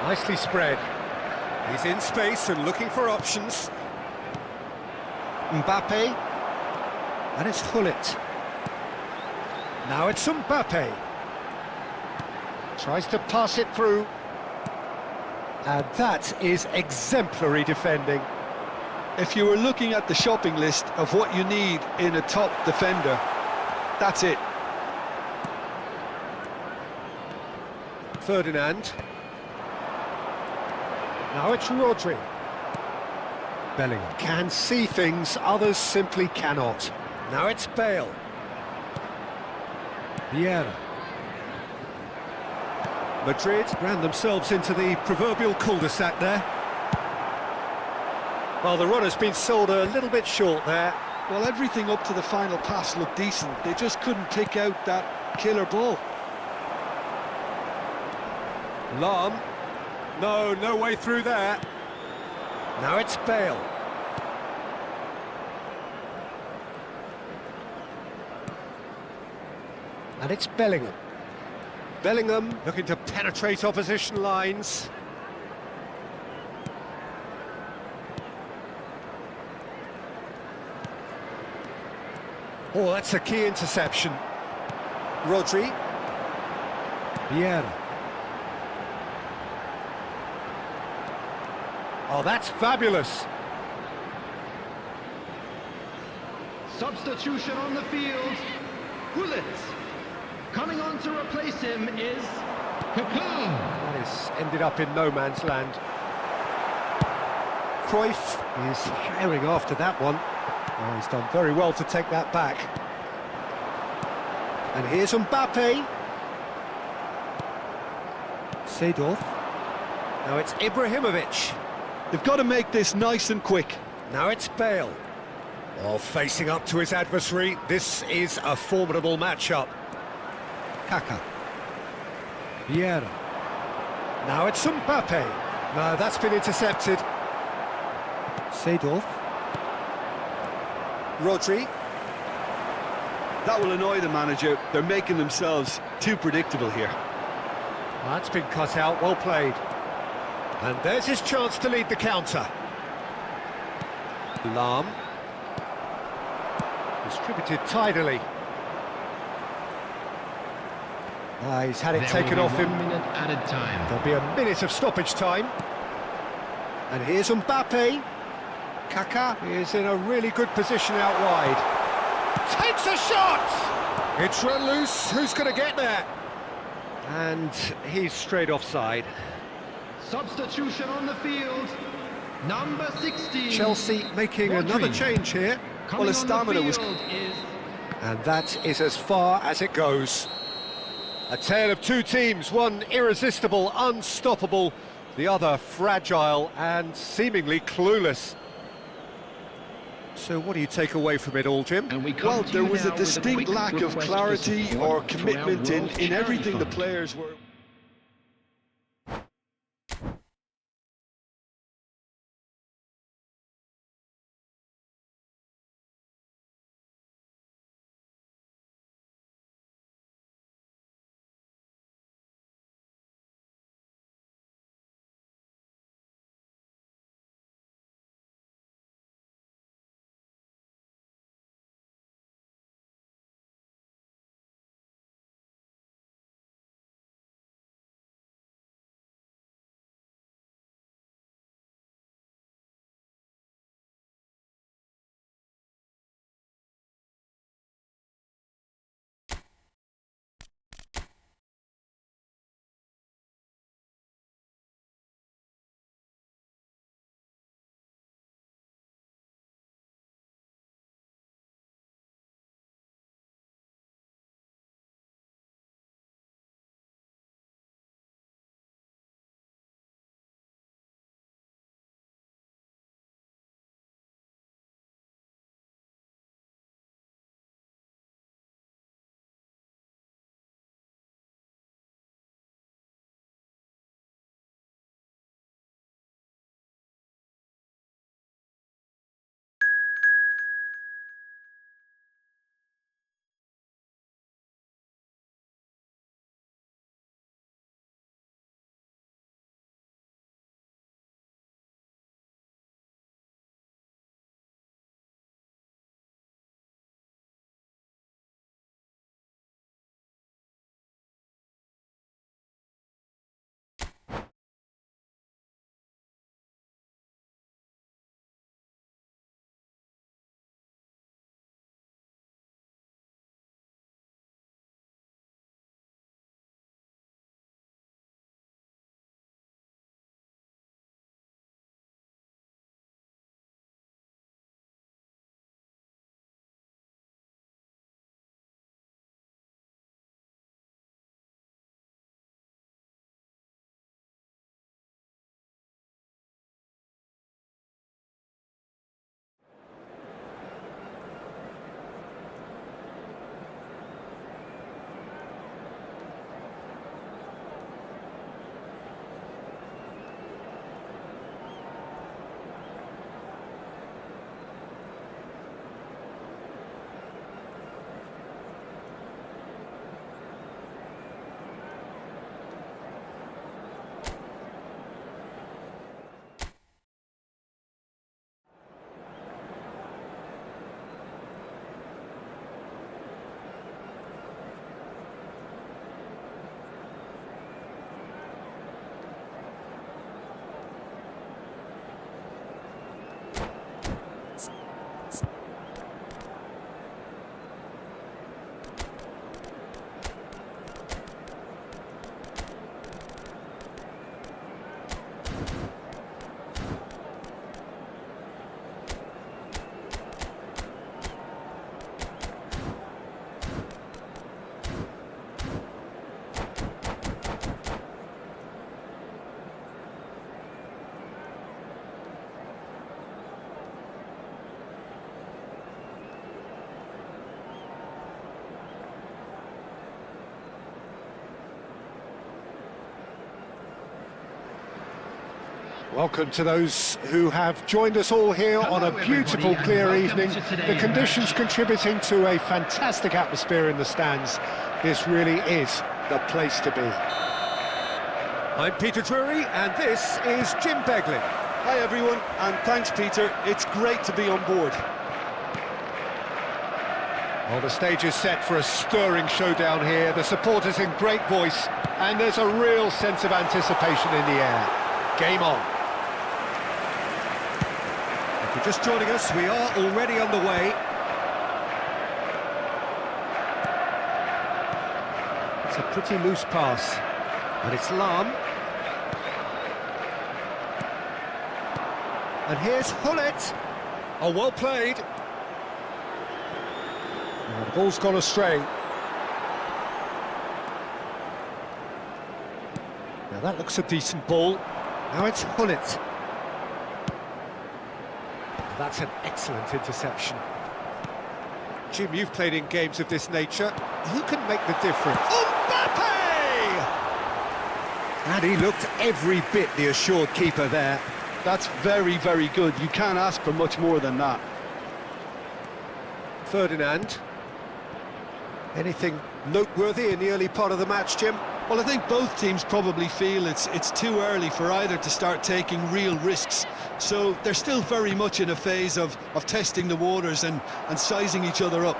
nicely spread. He's in space and looking for options. Mbappe. And it's Hullet. Now it's Mbappe. Tries to pass it through. And that is exemplary defending. If you were looking at the shopping list of what you need in a top defender, that's it. Ferdinand. Now it's Rodri. Bellingham can see things others simply cannot. Now it's Bale. Vieira. Madrid ran themselves into the proverbial cul-de-sac there. Well, the runner's been sold a little bit short there. Well, everything up to the final pass looked decent. They just couldn't pick out that killer ball. Lahm. No way through there. Now it's Bale. And it's Bellingham. Bellingham looking to penetrate opposition lines. Oh, that's a key interception. Rodri. Vieira. Oh, that's fabulous. Substitution on the field. Hullet. Coming on to replace him is Kaká. That is ended up in no man's land. Cruyff is herring after that one. Oh, he's done very well to take that back. And here's Mbappe. Seedorf. Now it's Ibrahimovic. They've got to make this nice and quick. Now it's Bale. Oh, facing up to his adversary. This is a formidable matchup. Kaká. Vieira. Now it's Mbappe. No, that's been intercepted. Seedorf. Rodri. That will annoy the manager. They're making themselves too predictable here. That's been cut out, well played. And there's his chance to lead the counter. Lahm. Distributed tidily. He's had it taken off him. 1 minute added time. There'll be a minute of stoppage time. And here's Mbappe. Kaká is in a really good position out wide. Takes a shot! It's run loose. Who's going to get there? And he's straight offside. Substitution on the field. Number 16. Chelsea making Rodri. another change here. Coming his on stamina the was... field is And that is as far as it goes. A tale of two teams, one irresistible, unstoppable, the other fragile and seemingly clueless. So what do you take away from it all, Jim? And we come Well, to there you was now a with distinct quick lack of request for clarity support or for our commitment in World Charity everything the Fund. players were... Welcome to those who have joined us all here on a beautiful, clear evening. The conditions contributing to a fantastic atmosphere in the stands. This really is the place to be. I'm Peter Drury, and this is Jim Beglin. Hi everyone, and thanks Peter, it's great to be on board. Well, the stage is set for a stirring showdown here. The supporters in great voice, and there's a real sense of anticipation in the air. Game on. If you're just joining us, we are already underway. It's a pretty loose pass, and it's Lahm. And here's Hullet. Oh, well played. Oh, the ball's gone astray. Now that looks a decent ball. Now it's Hullet. That's an excellent interception. Jim, you've played in games of this nature. Who can make the difference? Mbappe! And he looked every bit the assured keeper there. That's very, very good. You can't ask for much more than that. Ferdinand. Anything noteworthy in the early part of the match, Jim? Well, I think both teams probably feel it's too early for either to start taking real risks. So they're still very much in a phase of testing the waters and sizing each other up.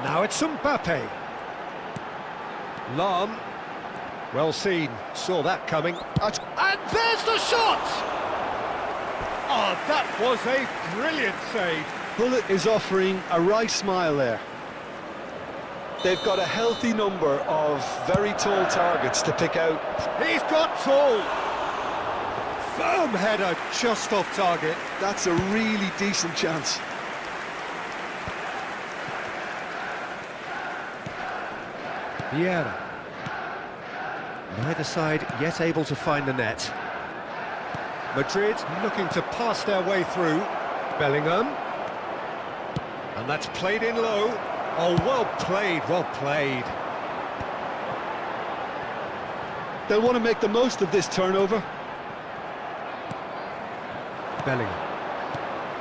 Now it's Mbappe. Lahm. Well seen, saw that coming. And there's the shot! Oh, that was a brilliant save. Hullet is offering a right smile there. They've got a healthy number of very tall targets to pick out. He's got tall. Firm header just off target. That's a really decent chance. Vieira. Neither side yet able to find the net. Madrid looking to pass their way through. Bellingham. And that's played in low. Oh, well played, well played. They'll want to make the most of this turnover. Bellingham.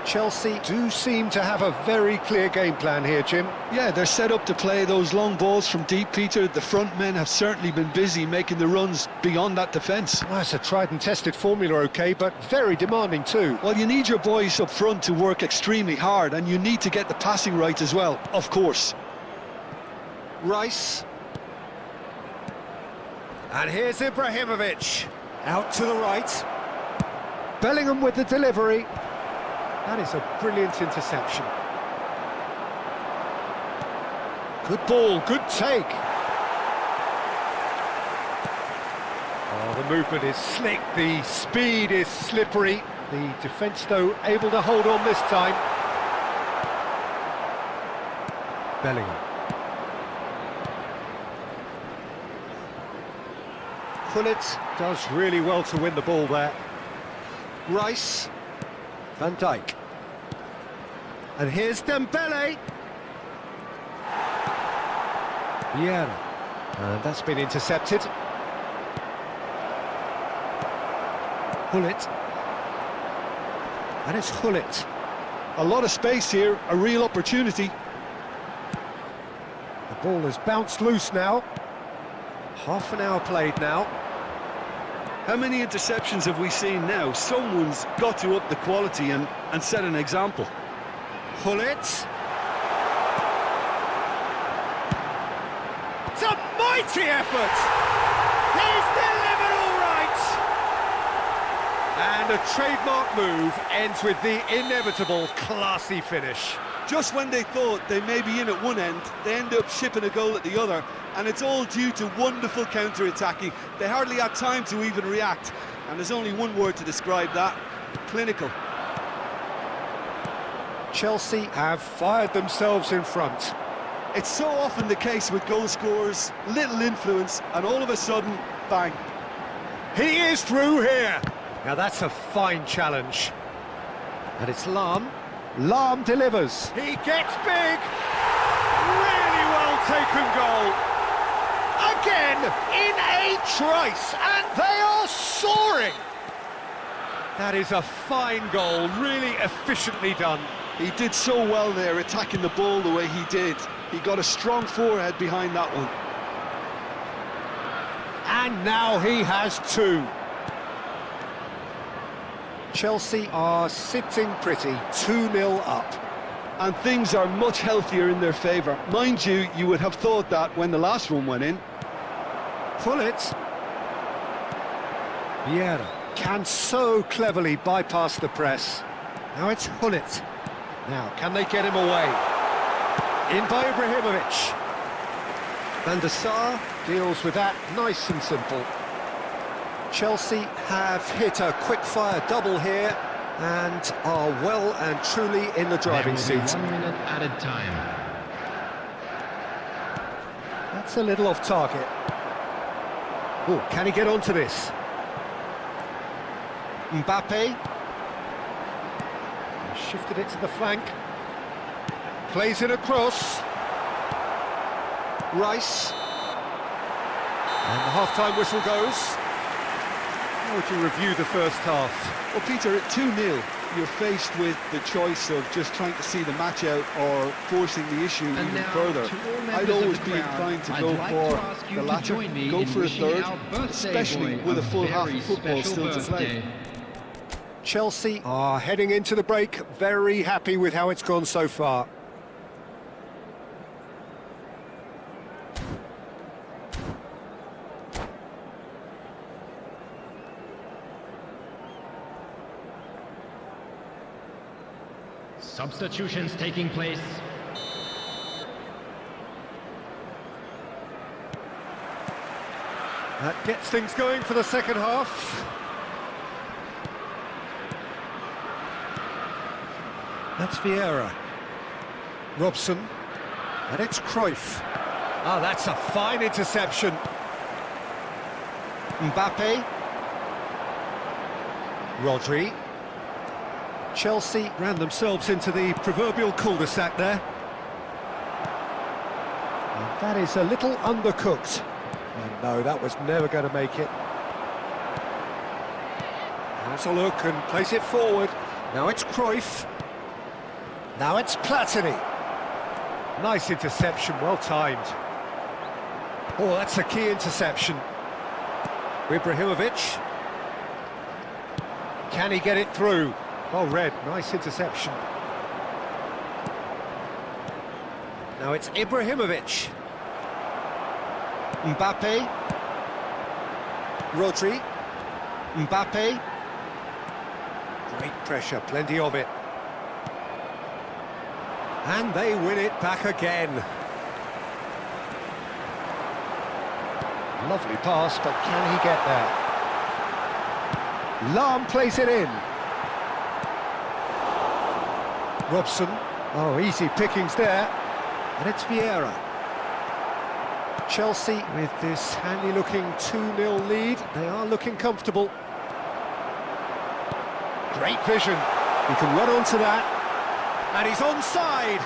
Chelsea do seem to have a very clear game plan here, Jim. Yeah, they're set up to play those long balls from deep, Peter. The front men have certainly been busy making the runs beyond that defence. Well, it's a tried and tested formula, OK, but very demanding too. Well, you need your boys up front to work extremely hard, and you need to get the passing right as well, of course. Rice. And here's Ibrahimovic. Out to the right. Bellingham with the delivery. That is a brilliant interception. Good ball, good take. Oh, the movement is slick, the speed is slippery. The defence, though, able to hold on this time. Bellingham. Hullet does really well to win the ball there. Rice. Van Dijk. And here's Dembele. Vieira. And that's been intercepted. Hullet. And it's Hullet. A lot of space here, a real opportunity. The ball has bounced loose now. Half an hour played now. How many interceptions have we seen now? Someone's got to up the quality and set an example. Hullet. It's a mighty effort! He's delivered all right! And a trademark move ends with the inevitable classy finish. Just when they thought they may be in at one end, they end up shipping a goal at the other, and it's all due to wonderful counter-attacking. They hardly had time to even react, and there's only one word to describe that: clinical. Chelsea have fired themselves in front. It's so often the case with goal scorers, little influence, and all of a sudden, bang. He is through here! Now that's a fine challenge. And it's Lahm. Lahm delivers. He gets big! Really well taken goal! Again, in a trice, and they are soaring! That is a fine goal, really efficiently done. He did so well there, attacking the ball the way he did. He got a strong forehead behind that one. And now he has two. Chelsea are sitting pretty, 2-0 up. And things are much healthier in their favour. Mind you, you would have thought that when the last one went in. Pull it. Vieira can so cleverly bypass the press. Now it's Hullet. Now, can they get him away? In by Ibrahimovic. Van der Sar deals with that nice and simple. Chelsea have hit a quick-fire double here and are well and truly in the driving seat. 1 minute added time. That's a little off target. Oh, can he get onto this? Mbappe. Shifted it to the flank. Plays it across. Rice. And the half-time whistle goes. How would you review the first half? Well, Peter, at 2-0, you're faced with the choice of just trying to see the match out or forcing the issue And even now, further. to all members I'd of always the be crowd, inclined to I'd go like for to ask you the to latter, join me go in for a wishing third, our birthday especially boy with a a full half very of football special still to play. birthday. Chelsea are heading into the break, very happy with how it's gone so far. Substitutions taking place. That gets things going for the second half. That's Vieira. Robson. And it's Cruyff. Ah, that's a fine interception. Mbappe. Rodri. Chelsea ran themselves into the proverbial cul-de-sac there. And that is a little undercooked. And no, that was never going to make it. Has a look and plays it forward. Now it's Cruyff. Now it's Platini. Nice interception, well timed. Oh, that's a key interception. Ibrahimovic. Can he get it through? Oh, Red, nice interception. Now it's Ibrahimovic. Mbappe. Rodri. Mbappe. Great pressure, plenty of it. And they win it back again. Lovely pass, but can he get there? Lahm plays it in. Robson. Oh, easy pickings there. And it's Vieira. Chelsea, with this handy-looking 2-0 lead, they are looking comfortable. Great vision. He can run onto that. And he's onside.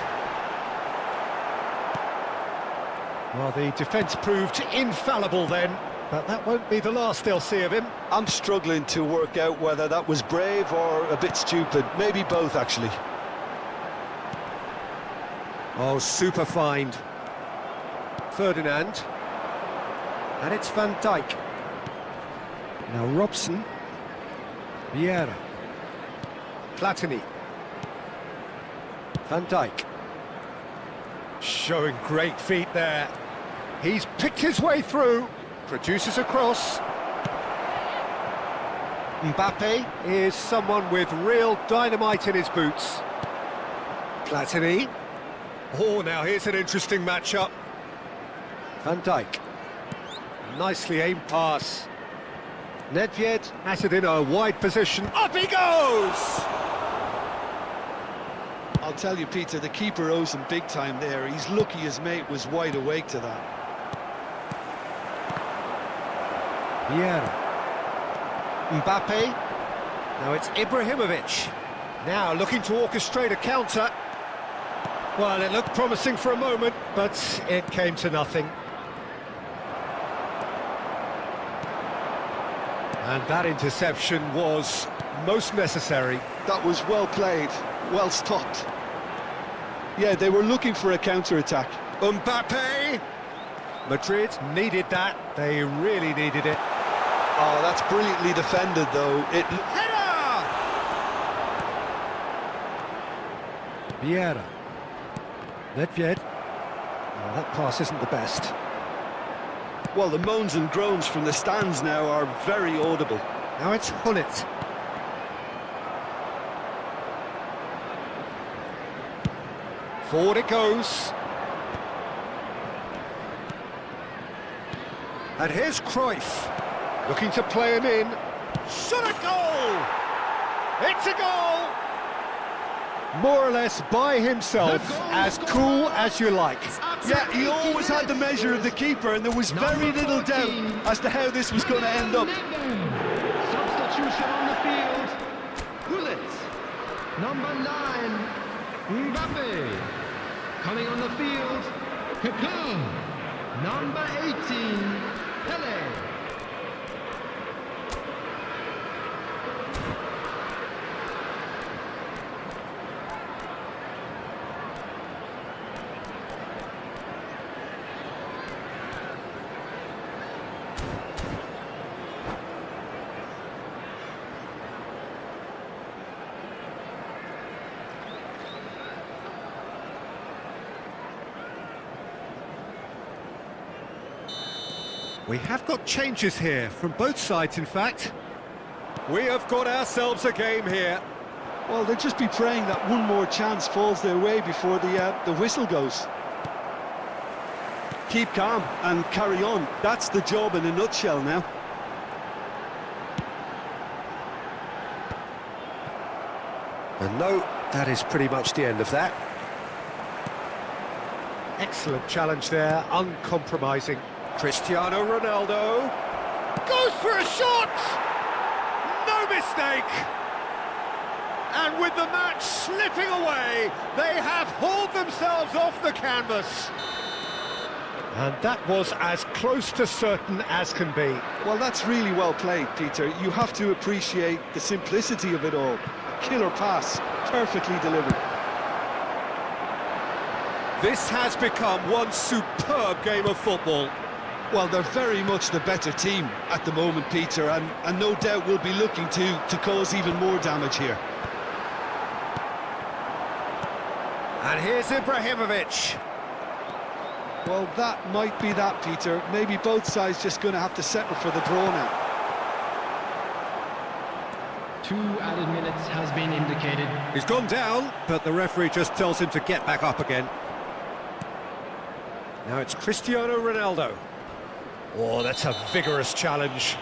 Well, the defence proved infallible then, but that won't be the last they'll see of him. I'm struggling to work out whether that was brave or a bit stupid. Maybe both, actually. Oh, super find. Ferdinand. And it's Van Dijk. Now Robson. Vieira. Platini. Van Dijk. Showing great feet there. He's picked his way through. Produces a cross. Mbappe is someone with real dynamite in his boots. Platini. Oh, now here's an interesting matchup. Van Dijk. Nicely aimed pass. Nedved at it in a wide position. Up he goes! I'll tell you, Peter, the keeper owes him big time there. He's lucky his mate was wide awake to that. Vieira. Mbappe. Now it's Ibrahimovic. Now looking to orchestrate a counter. Well, it looked promising for a moment, but it came to nothing. And that interception was most necessary. That was well played, well stopped. Yeah, they were looking for a counter-attack. Mbappe! Madrid needed that, they really needed it. Oh, that's brilliantly defended, though. Header! Vieira. Nedved. Oh, that pass isn't the best. Well, the moans and groans from the stands now are very audible. Now it's Hullet. Forward it goes. And here's Cruyff, looking to play him in. Shot a goal! It's a goal! More or less by himself, as cool as you like. Yeah, he always had the measure of the keeper, and there was very little doubt as to how this was going to end up. Substitution on the field. Hullet. Number 9. Mbappe. Coming on the field. Kaká. Number 18. Pele. We have got changes here, from both sides in fact. We have got ourselves a game here. Well, they'll just be praying that one more chance falls their way before the whistle goes. Keep calm and carry on. That's the job in a nutshell now. And no, that is pretty much the end of that. Excellent challenge there, uncompromising. Cristiano Ronaldo goes for a shot! No mistake! And with the match slipping away, they have hauled themselves off the canvas. And that was as close to certain as can be. Well, that's really well played, Peter. You have to appreciate the simplicity of it all. Killer pass, perfectly delivered. This has become one superb game of football. Well, they're very much the better team at the moment, Peter, and no doubt will be looking to cause even more damage here. And here's Ibrahimovic. Well, that might be that, Peter. Maybe both sides just going to have to settle for the draw now. 2 added minutes has been indicated. He's gone down, but the referee just tells him to get back up again. Now it's Cristiano Ronaldo. Oh, that's a vigorous challenge.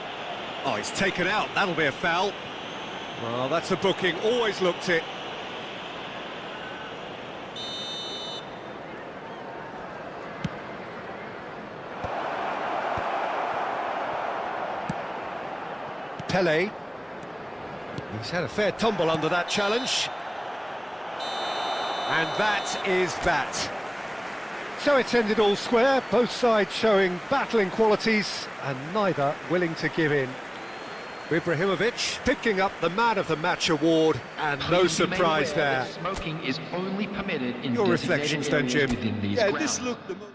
Oh, he's taken out. That'll be a foul. Well, that's a booking. Always looked it. Pele. He's had a fair tumble under that challenge. And that is that. So it's ended all square, both sides showing battling qualities and neither willing to give in. Ibrahimovic picking up the Man of the Match award, and no surprise there. Smoking is only permitted in Your reflections then, Jim? within these Yeah, grounds. this looked the most...